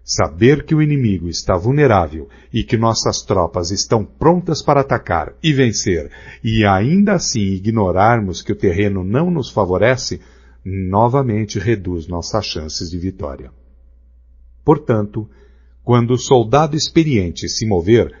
A: Saber que o inimigo está vulnerável e que nossas tropas estão prontas para atacar e vencer, e ainda assim ignorarmos que o terreno não nos favorece, novamente reduz nossas chances de vitória. Portanto, quando o soldado experiente se mover,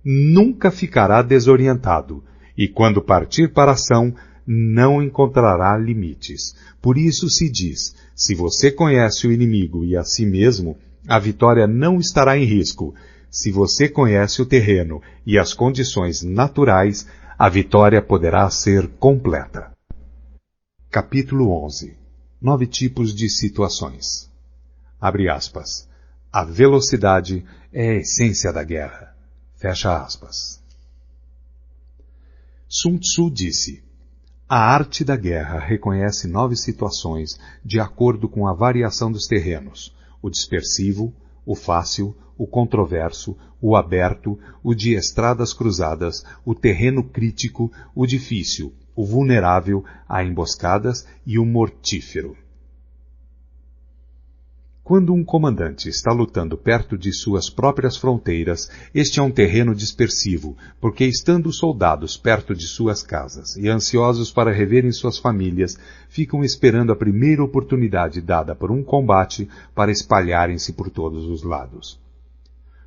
A: nunca ficará desorientado, e quando partir para a ação, não encontrará limites. Por isso se diz, se você conhece o inimigo e a si mesmo, a vitória não estará em risco. Se você conhece o terreno e as condições naturais, a vitória poderá ser completa. Capítulo 11. 9 tipos de situações. Abre aspas. A velocidade é a essência da guerra. Fecha aspas. Sun Tzu disse, A arte da guerra reconhece 9 situações de acordo com a variação dos terrenos: o dispersivo, o fácil, o controverso, o aberto, o de estradas cruzadas, o terreno crítico, o difícil, o vulnerável a emboscadas e o mortífero. Quando um comandante está lutando perto de suas próprias fronteiras, este é um terreno dispersivo, porque estando os soldados perto de suas casas e ansiosos para reverem suas famílias, ficam esperando a primeira oportunidade dada por um combate para espalharem-se por todos os lados.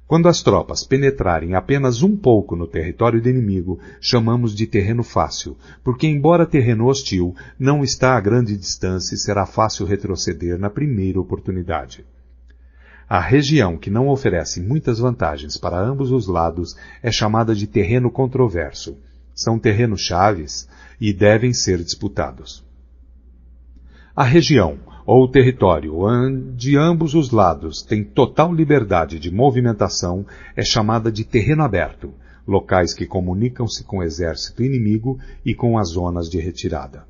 A: Quando as tropas penetrarem apenas um pouco no território do inimigo, chamamos de terreno fácil, porque embora terreno hostil, não está a grande distância e será fácil retroceder na primeira oportunidade. A região que não oferece muitas vantagens para ambos os lados é chamada de terreno controverso. São terrenos chaves e devem ser disputados. A região ou território onde ambos os lados têm total liberdade de movimentação é chamada de terreno aberto, locais que comunicam-se com o exército inimigo e com as zonas de retirada.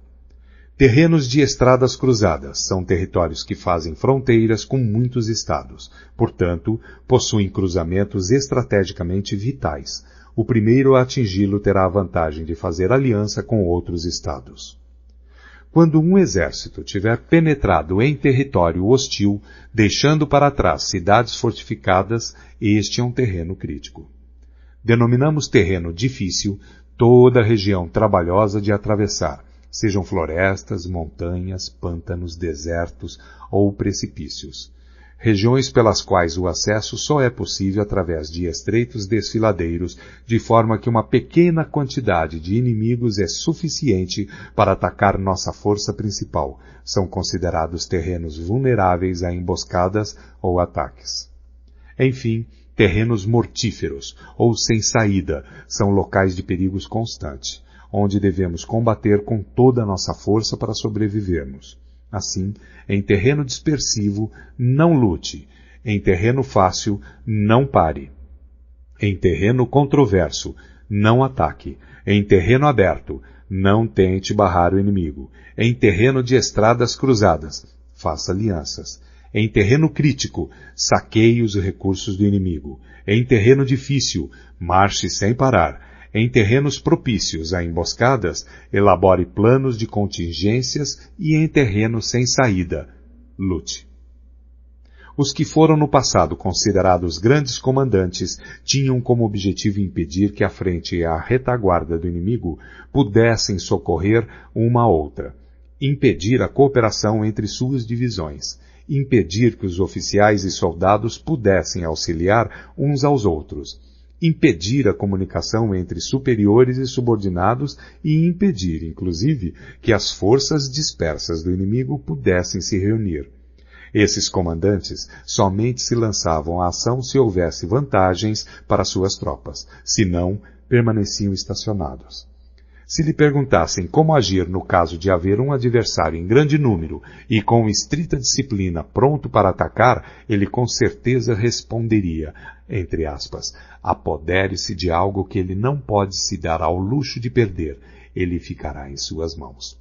A: Terrenos de estradas cruzadas são territórios que fazem fronteiras com muitos estados, portanto, possuem cruzamentos estrategicamente vitais. O primeiro a atingi-lo terá a vantagem de fazer aliança com outros estados. Quando um exército tiver penetrado em território hostil, deixando para trás cidades fortificadas, este é um terreno crítico. Denominamos terreno difícil toda região trabalhosa de atravessar, sejam florestas, montanhas, pântanos, desertos ou precipícios. Regiões pelas quais o acesso só é possível através de estreitos desfiladeiros, de forma que uma pequena quantidade de inimigos é suficiente para atacar nossa força principal. São considerados terrenos vulneráveis a emboscadas ou ataques. Enfim, terrenos mortíferos, ou sem saída, são locais de perigos constantes, onde devemos combater com toda a nossa força para sobrevivermos. Assim, em terreno dispersivo, não lute. Em terreno fácil, não pare. Em terreno controverso, não ataque. Em terreno aberto, não tente barrar o inimigo. Em terreno de estradas cruzadas, faça alianças. Em terreno crítico, saqueie os recursos do inimigo. Em terreno difícil, marche sem parar. Em terrenos propícios a emboscadas, elabore planos de contingências e em terrenos sem saída, lute. Os que foram no passado considerados grandes comandantes tinham como objetivo impedir que a frente e a retaguarda do inimigo pudessem socorrer uma a outra, impedir a cooperação entre suas divisões, impedir que os oficiais e soldados pudessem auxiliar uns aos outros, impedir a comunicação entre superiores e subordinados e impedir, inclusive, que as forças dispersas do inimigo pudessem se reunir. Esses comandantes somente se lançavam à ação se houvesse vantagens para suas tropas, senão permaneciam estacionados. Se lhe perguntassem como agir no caso de haver um adversário em grande número e com estrita disciplina pronto para atacar, ele com certeza responderia, entre aspas, apodere-se de algo que ele não pode se dar ao luxo de perder, ele ficará em suas mãos.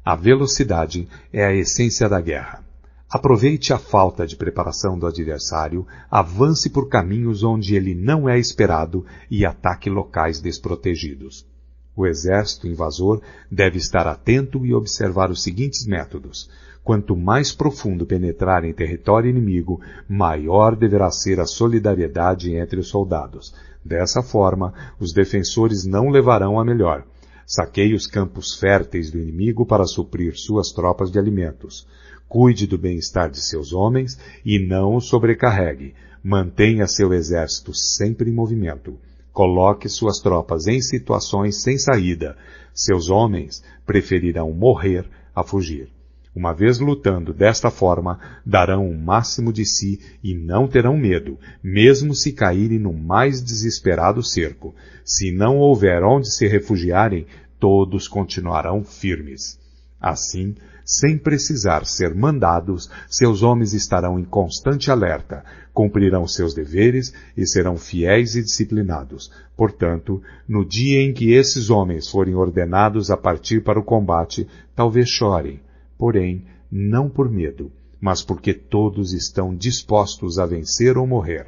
A: A velocidade é a essência da guerra. Aproveite a falta de preparação do adversário, avance por caminhos onde ele não é esperado e ataque locais desprotegidos. O exército invasor deve estar atento e observar os seguintes métodos. Quanto mais profundo penetrar em território inimigo, maior deverá ser a solidariedade entre os soldados. Dessa forma, os defensores não levarão a melhor. Saqueie os campos férteis do inimigo para suprir suas tropas de alimentos. Cuide do bem-estar de seus homens e não os sobrecarregue. Mantenha seu exército sempre em movimento. Coloque suas tropas em situações sem saída. Seus homens preferirão morrer a fugir. Uma vez lutando desta forma, darão o máximo de si e não terão medo, mesmo se caírem no mais desesperado cerco. Se não houver onde se refugiarem, todos continuarão firmes. Assim, Sem precisar ser mandados, seus homens estarão em constante alerta, cumprirão seus deveres e serão fiéis e disciplinados. Portanto, no dia em que esses homens forem ordenados a partir para o combate, talvez chorem, porém, não por medo, mas porque todos estão dispostos a vencer ou morrer.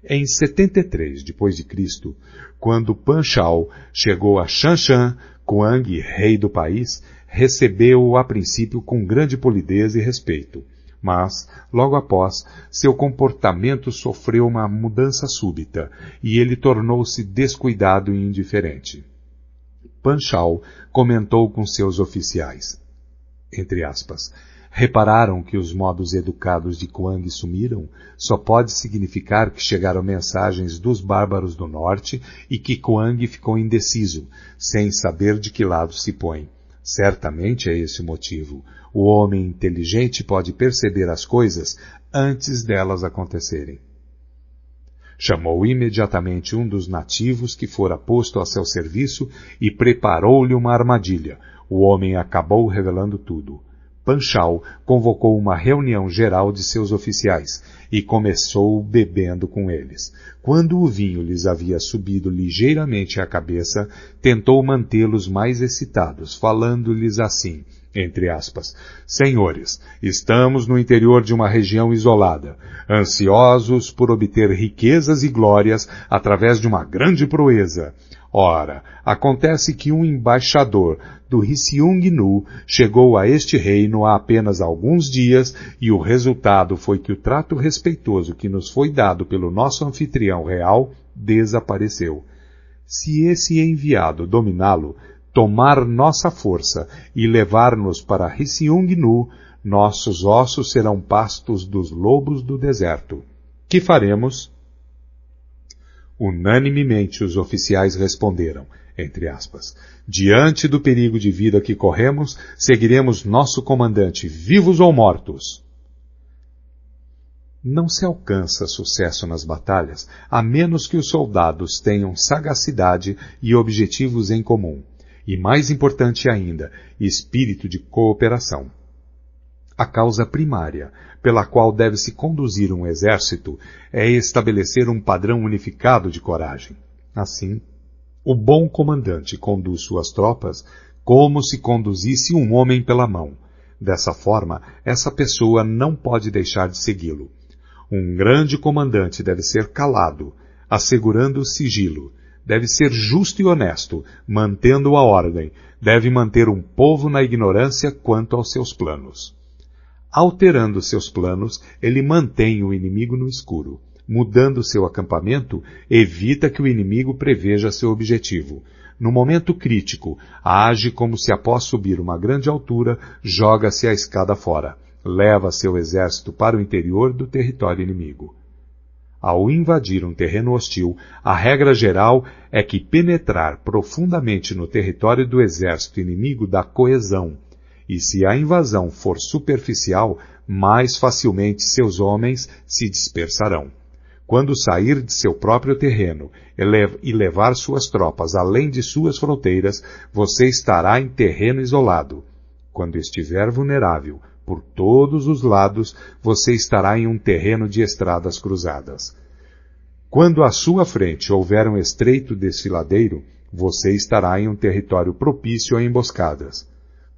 A: Em 73 d.C., quando Pan Chao chegou a Shanshan, Kuang, rei do país, recebeu-o a princípio com grande polidez e respeito, mas, logo após, seu comportamento sofreu uma mudança súbita e ele tornou-se descuidado e indiferente. Pan Chao comentou com seus oficiais, entre aspas, repararam que os modos educados de Kuang sumiram? Só pode significar que chegaram mensagens dos bárbaros do norte e que Kuang ficou indeciso, sem saber de que lado se põe. Certamente é esse o motivo. O homem inteligente pode perceber as coisas antes delas acontecerem. Chamou imediatamente um dos nativos que fora posto a seu serviço e preparou-lhe uma armadilha. O homem acabou revelando tudo. Pan Chao convocou uma reunião geral de seus oficiais e começou bebendo com eles. Quando o vinho lhes havia subido ligeiramente à cabeça, tentou mantê-los mais excitados, falando-lhes assim, entre aspas, senhores, estamos no interior de uma região isolada, ansiosos por obter riquezas e glórias através de uma grande proeza. Ora, acontece que um embaixador do Ryseung-nu chegou a este reino há apenas alguns dias e o resultado foi que o trato respeitoso que nos foi dado pelo nosso anfitrião real desapareceu. Se esse enviado dominá-lo, tomar nossa força e levar-nos para Ryseung-nu, nossos ossos serão pastos dos lobos do deserto. Que faremos? Unanimemente os oficiais responderam, entre aspas, diante do perigo de vida que corremos, seguiremos nosso comandante, vivos ou mortos. Não se alcança sucesso nas batalhas, a menos que os soldados tenham sagacidade e objetivos em comum, e mais importante ainda, espírito de cooperação. A causa primária, pela qual deve-se conduzir um exército, é estabelecer um padrão unificado de coragem. Assim, o bom comandante conduz suas tropas como se conduzisse um homem pela mão. Dessa forma, essa pessoa não pode deixar de segui-lo. Um grande comandante deve ser calado, assegurando o sigilo. Deve ser justo e honesto, mantendo a ordem. Deve manter um povo na ignorância quanto aos seus planos. Alterando seus planos, ele mantém o inimigo no escuro. Mudando seu acampamento, evita que o inimigo preveja seu objetivo. No momento crítico, age como se após subir uma grande altura, joga-se a escada fora. Leva seu exército para o interior do território inimigo. Ao invadir um terreno hostil, a regra geral é que penetrar profundamente no território do exército inimigo dá coesão. E se a invasão for superficial, mais facilmente seus homens se dispersarão. Quando sair de seu próprio terreno e levar suas tropas além de suas fronteiras, você estará em terreno isolado. Quando estiver vulnerável por todos os lados, você estará em um terreno de estradas cruzadas. Quando à sua frente houver um estreito desfiladeiro, você estará em um território propício a emboscadas.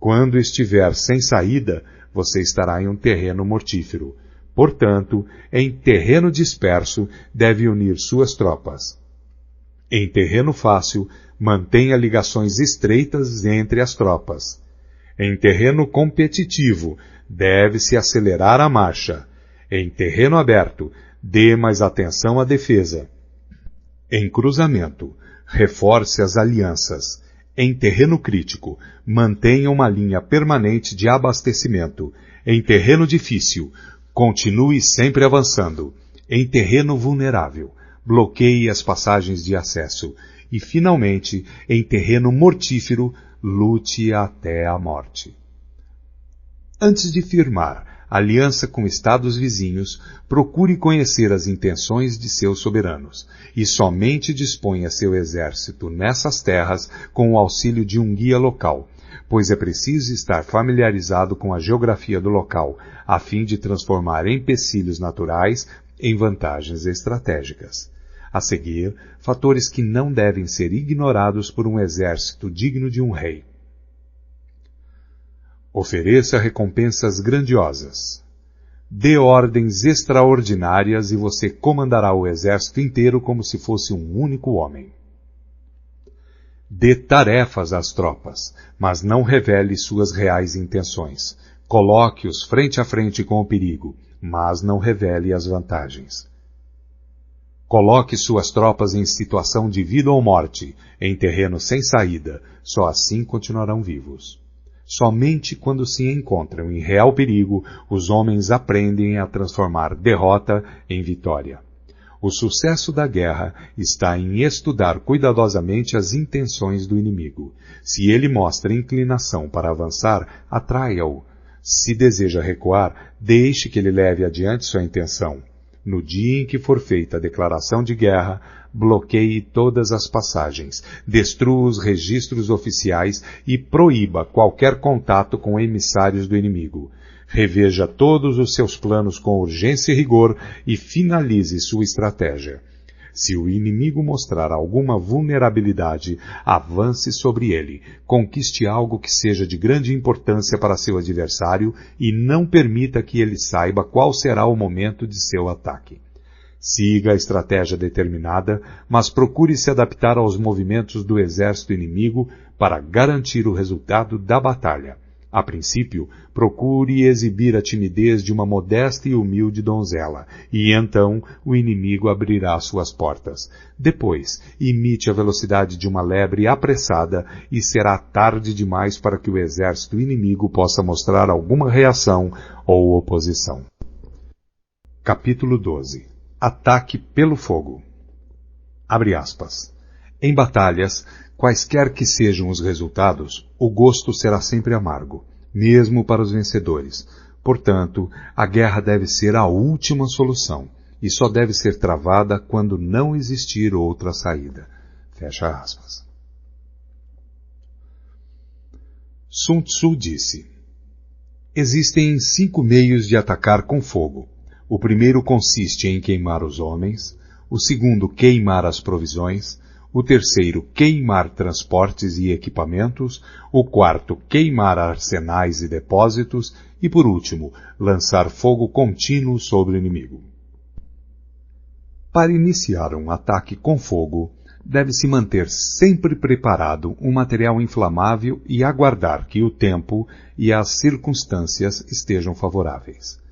A: Quando estiver sem saída, você estará em um terreno mortífero. Portanto, em terreno disperso, deve unir suas tropas. Em terreno fácil, mantenha ligações estreitas entre as tropas. Em terreno competitivo, deve-se acelerar a marcha. Em terreno aberto, dê mais atenção à defesa. Em cruzamento, reforce as alianças. Em terreno crítico, mantenha uma linha permanente de abastecimento. Em terreno difícil, continue sempre avançando. Em terreno vulnerável, bloqueie as passagens de acesso. E, finalmente, em terreno mortífero, lute até a morte. Antes de firmar aliança com estados vizinhos, procure conhecer as intenções de seus soberanos, e somente disponha seu exército nessas terras com o auxílio de um guia local, pois é preciso estar familiarizado com a geografia do local, a fim de transformar empecilhos naturais em vantagens estratégicas. A seguir, fatores que não devem ser ignorados por um exército digno de um rei. Ofereça recompensas grandiosas. Dê ordens extraordinárias e você comandará o exército inteiro como se fosse um único homem. Dê tarefas às tropas, mas não revele suas reais intenções. Coloque-os frente a frente com o perigo, mas não revele as vantagens. Coloque suas tropas em situação de vida ou morte, em terreno sem saída, só assim continuarão vivos. Somente quando se encontram em real perigo, os homens aprendem a transformar derrota em vitória. O sucesso da guerra está em estudar cuidadosamente as intenções do inimigo. Se ele mostra inclinação para avançar, atraia-o. Se deseja recuar, deixe que ele leve adiante sua intenção. No dia em que for feita a declaração de guerra, bloqueie todas as passagens, destrua os registros oficiais e proíba qualquer contato com emissários do inimigo. Reveja todos os seus planos com urgência e rigor e finalize sua estratégia. Se o inimigo mostrar alguma vulnerabilidade, avance sobre ele, conquiste algo que seja de grande importância para seu adversário e não permita que ele saiba qual será o momento de seu ataque. Siga a estratégia determinada, mas procure se adaptar aos movimentos do exército inimigo para garantir o resultado da batalha. A princípio, procure exibir a timidez de uma modesta e humilde donzela, e então o inimigo abrirá suas portas. Depois, imite a velocidade de uma lebre apressada e será tarde demais para que o exército inimigo possa mostrar alguma reação ou oposição. Capítulo 12. Ataque pelo fogo. Abre aspas. Em batalhas, quaisquer que sejam os resultados, o gosto será sempre amargo, mesmo para os vencedores. Portanto, a guerra deve ser a última solução, e só deve ser travada quando não existir outra saída. Fecha aspas. Sun Tzu disse: existem 5 meios de atacar com fogo. O primeiro consiste em queimar os homens, o segundo queimar as provisões, o terceiro queimar transportes e equipamentos, o quarto queimar arsenais e depósitos e, por último, lançar fogo contínuo sobre o inimigo. Para iniciar um ataque com fogo, deve-se manter sempre preparado um material inflamável e aguardar que o tempo e as circunstâncias estejam favoráveis.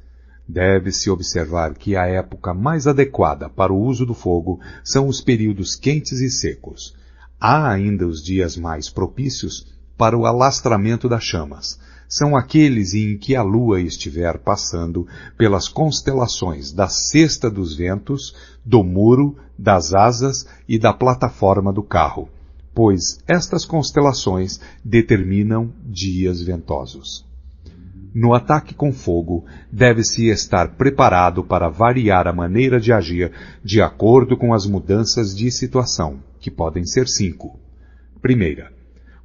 A: Deve-se observar que a época mais adequada para o uso do fogo são os períodos quentes e secos. Há ainda os dias mais propícios para o alastramento das chamas. São aqueles em que a lua estiver passando pelas constelações da cesta dos ventos, do muro, das asas e da plataforma do carro, pois estas constelações determinam dias ventosos. No ataque com fogo, deve-se estar preparado para variar a maneira de agir de acordo com as mudanças de situação, que podem ser 5. Primeira,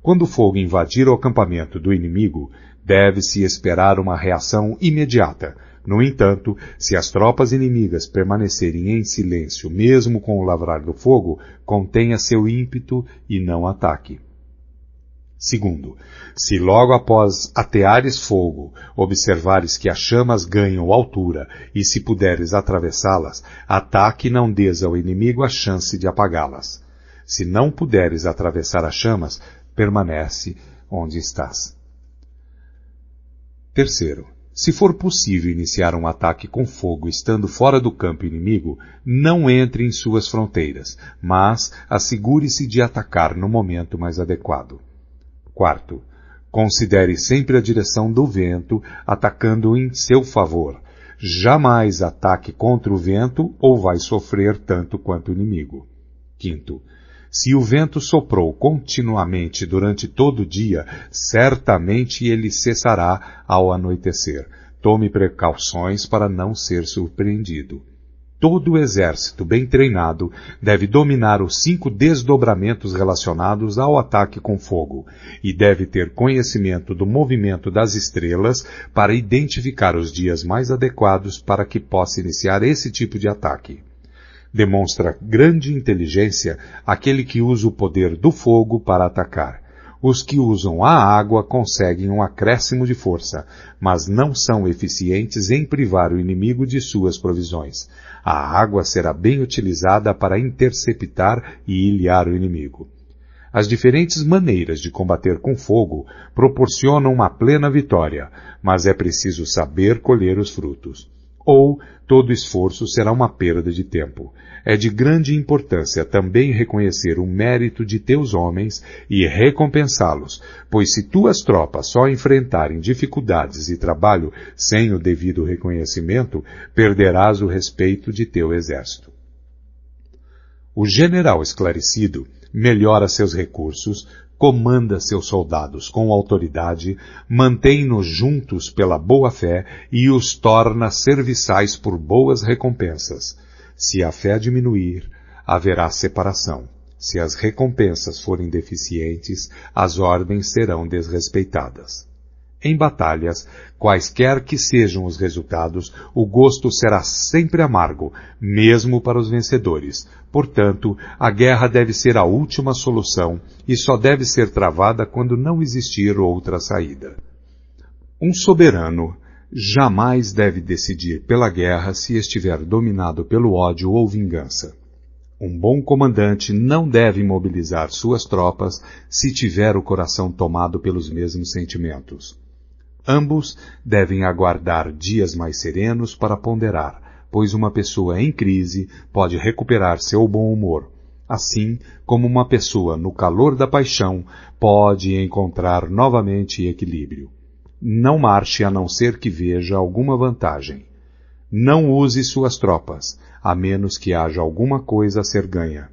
A: quando o fogo invadir o acampamento do inimigo, deve-se esperar uma reação imediata. No entanto, se as tropas inimigas permanecerem em silêncio mesmo com o lavrar do fogo, contenha seu ímpeto e não ataque. Segundo, se logo após ateares fogo, observares que as chamas ganham altura e se puderes atravessá-las, ataque e não dês ao inimigo a chance de apagá-las. Se não puderes atravessar as chamas, permanece onde estás. Terceiro, se for possível iniciar um ataque com fogo estando fora do campo inimigo, não entre em suas fronteiras, mas assegure-se de atacar no momento mais adequado. Quarto, considere sempre a direção do vento, atacando em seu favor. Jamais ataque contra o vento ou vai sofrer tanto quanto o inimigo. Quinto, se o vento soprou continuamente durante todo o dia, certamente ele cessará ao anoitecer. Tome precauções para não ser surpreendido. Todo exército bem treinado deve dominar os 5 desdobramentos relacionados ao ataque com fogo e deve ter conhecimento do movimento das estrelas para identificar os dias mais adequados para que possa iniciar esse tipo de ataque. Demonstra grande inteligência aquele que usa o poder do fogo para atacar. Os que usam a água conseguem um acréscimo de força, mas não são eficientes em privar o inimigo de suas provisões. A água será bem utilizada para interceptar e ilhar o inimigo. As diferentes maneiras de combater com fogo proporcionam uma plena vitória, mas é preciso saber colher os frutos. Ou todo esforço será uma perda de tempo. É de grande importância também reconhecer o mérito de teus homens e recompensá-los, pois se tuas tropas só enfrentarem dificuldades e trabalho sem o devido reconhecimento, perderás o respeito de teu exército. O general esclarecido melhora seus recursos, comanda seus soldados com autoridade, mantém-nos juntos pela boa-fé e os torna serviçais por boas recompensas. Se a fé diminuir, haverá separação. Se as recompensas forem deficientes, as ordens serão desrespeitadas. Em batalhas, quaisquer que sejam os resultados, o gosto será sempre amargo, mesmo para os vencedores. Portanto, a guerra deve ser a última solução e só deve ser travada quando não existir outra saída. Um soberano jamais deve decidir pela guerra se estiver dominado pelo ódio ou vingança. Um bom comandante não deve mobilizar suas tropas se tiver o coração tomado pelos mesmos sentimentos. Ambos devem aguardar dias mais serenos para ponderar, pois uma pessoa em crise pode recuperar seu bom humor, assim como uma pessoa no calor da paixão pode encontrar novamente equilíbrio. Não marche a não ser que veja alguma vantagem. Não use suas tropas, a menos que haja alguma coisa a ser ganha.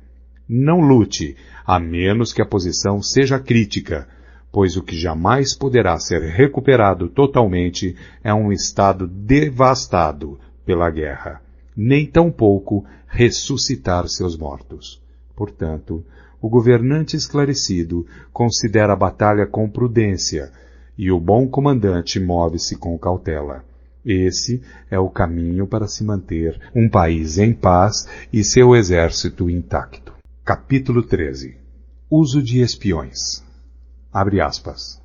A: Não lute, a menos que a posição seja crítica, pois o que jamais poderá ser recuperado totalmente é um estado devastado pela guerra, nem tampouco ressuscitar seus mortos. Portanto, o governante esclarecido considera a batalha com prudência, e o bom comandante move-se com cautela. Esse é o caminho para se manter um país em paz e seu exército intacto. Capítulo 13. Uso de espiões. Abre aspas.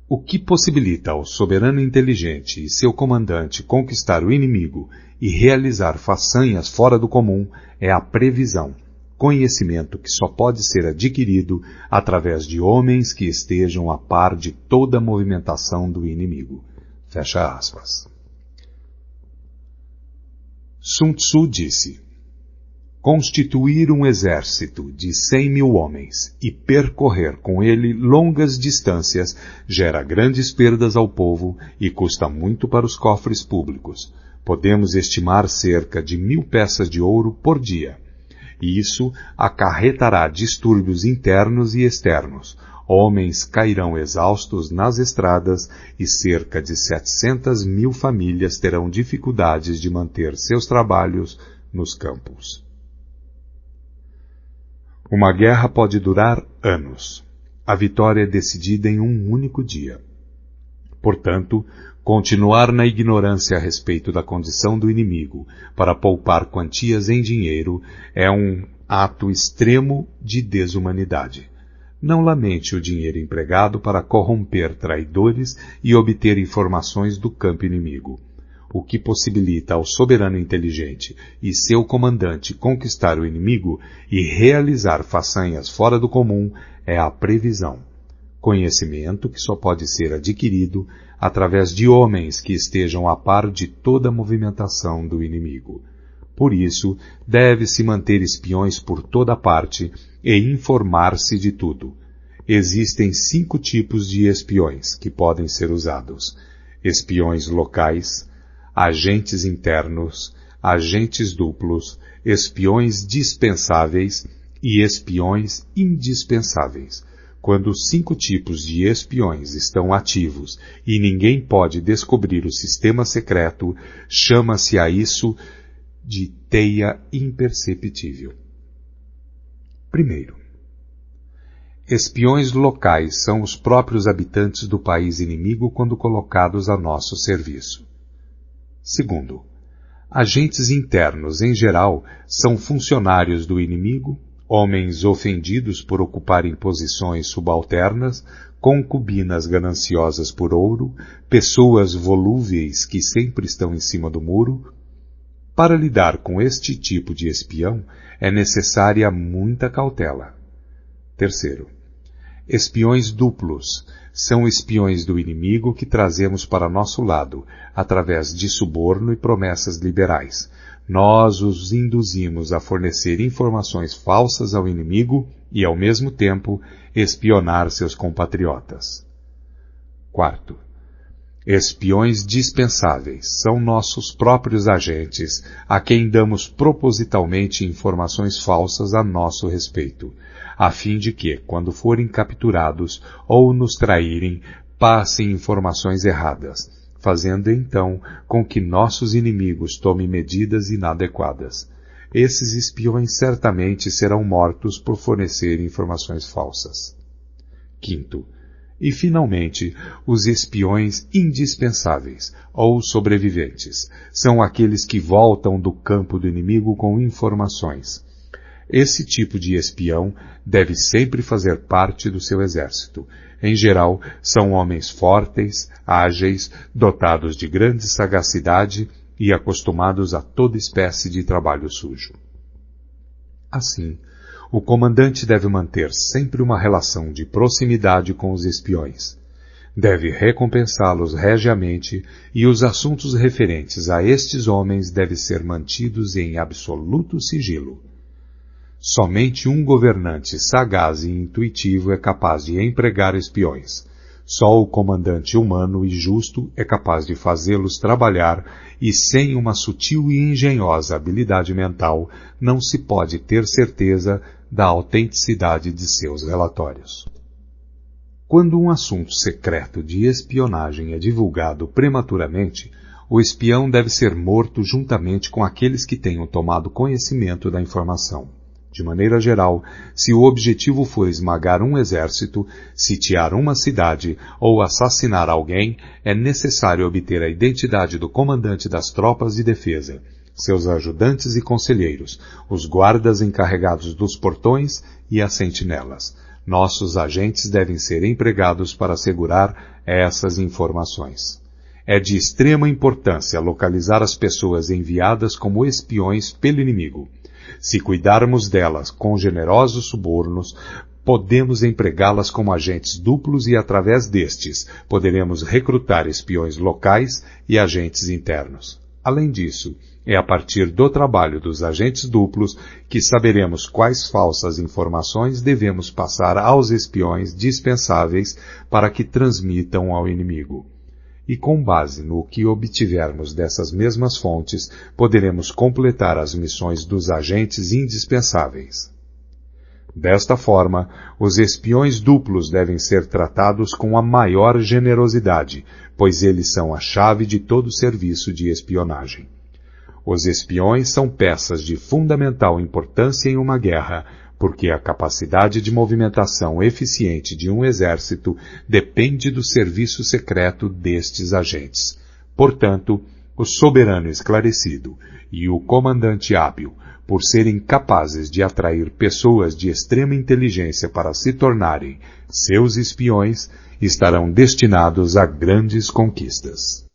A: O que possibilita ao soberano inteligente e seu comandante conquistar o inimigo e realizar façanhas fora do comum é a previsão, conhecimento que só pode ser adquirido através de homens que estejam a par de toda a movimentação do inimigo. Fecha aspas. Sun Tzu disse: constituir um exército de 100.000 homens e percorrer com ele longas distâncias gera grandes perdas ao povo e custa muito para os cofres públicos. Podemos estimar cerca de 1.000 peças de ouro por dia. E isso acarretará distúrbios internos e externos. Homens cairão exaustos nas estradas e cerca de 700.000 famílias terão dificuldades de manter seus trabalhos nos campos. Uma guerra pode durar anos. A vitória é decidida em um único dia. Portanto, continuar na ignorância a respeito da condição do inimigo para poupar quantias em dinheiro é um ato extremo de desumanidade. Não lamente o dinheiro empregado para corromper traidores e obter informações do campo inimigo. O que possibilita ao soberano inteligente e seu comandante conquistar o inimigo e realizar façanhas fora do comum é a previsão. Conhecimento que só pode ser adquirido através de homens que estejam a par de toda a movimentação do inimigo. Por isso, deve-se manter espiões por toda parte e informar-se de tudo. Existem 5 tipos de espiões que podem ser usados: espiões locais, agentes internos, agentes duplos, espiões dispensáveis e espiões indispensáveis. Quando os 5 tipos de espiões estão ativos e ninguém pode descobrir o sistema secreto, chama-se a isso de teia imperceptível. Primeiro, espiões locais são os próprios habitantes do país inimigo quando colocados a nosso serviço. Segundo, agentes internos, em geral, são funcionários do inimigo, homens ofendidos por ocuparem posições subalternas, concubinas gananciosas por ouro, pessoas volúveis que sempre estão em cima do muro. Para lidar com este tipo de espião, é necessária muita cautela. Terceiro, espiões duplos são espiões do inimigo que trazemos para nosso lado, através de suborno e promessas liberais. Nós os induzimos a fornecer informações falsas ao inimigo e, ao mesmo tempo, espionar seus compatriotas. Quarto, espiões dispensáveis são nossos próprios agentes, a quem damos propositalmente informações falsas a nosso respeito, a fim de que, quando forem capturados ou nos traírem, passem informações erradas, fazendo então com que nossos inimigos tomem medidas inadequadas. Esses espiões certamente serão mortos por fornecerem informações falsas. Quinto, e finalmente, os espiões indispensáveis, ou sobreviventes, são aqueles que voltam do campo do inimigo com informações. Esse tipo de espião deve sempre fazer parte do seu exército. Em geral, são homens fortes, ágeis, dotados de grande sagacidade e acostumados a toda espécie de trabalho sujo. Assim, o comandante deve manter sempre uma relação de proximidade com os espiões. Deve recompensá-los regiamente e os assuntos referentes a estes homens devem ser mantidos em absoluto sigilo. Somente um governante sagaz e intuitivo é capaz de empregar espiões. Só o comandante humano e justo é capaz de fazê-los trabalhar e sem uma sutil e engenhosa habilidade mental não se pode ter certeza da autenticidade de seus relatórios. Quando um assunto secreto de espionagem é divulgado prematuramente, o espião deve ser morto juntamente com aqueles que tenham tomado conhecimento da informação. De maneira geral, se o objetivo for esmagar um exército, sitiar uma cidade ou assassinar alguém, é necessário obter a identidade do comandante das tropas de defesa, seus ajudantes e conselheiros, os guardas encarregados dos portões e as sentinelas. Nossos agentes devem ser empregados para assegurar essas informações. É de extrema importância localizar as pessoas enviadas como espiões pelo inimigo. Se cuidarmos delas com generosos subornos, podemos empregá-las como agentes duplos e, através destes, poderemos recrutar espiões locais e agentes internos. Além disso, é a partir do trabalho dos agentes duplos que saberemos quais falsas informações devemos passar aos espiões dispensáveis para que transmitam ao inimigo. E com base no que obtivermos dessas mesmas fontes, poderemos completar as missões dos agentes indispensáveis. Desta forma, os espiões duplos devem ser tratados com a maior generosidade, pois eles são a chave de todo serviço de espionagem. Os espiões são peças de fundamental importância em uma guerra, porque a capacidade de movimentação eficiente de um exército depende do serviço secreto destes agentes. Portanto, o soberano esclarecido e o comandante hábil, por serem capazes de atrair pessoas de extrema inteligência para se tornarem seus espiões, estarão destinados a grandes conquistas.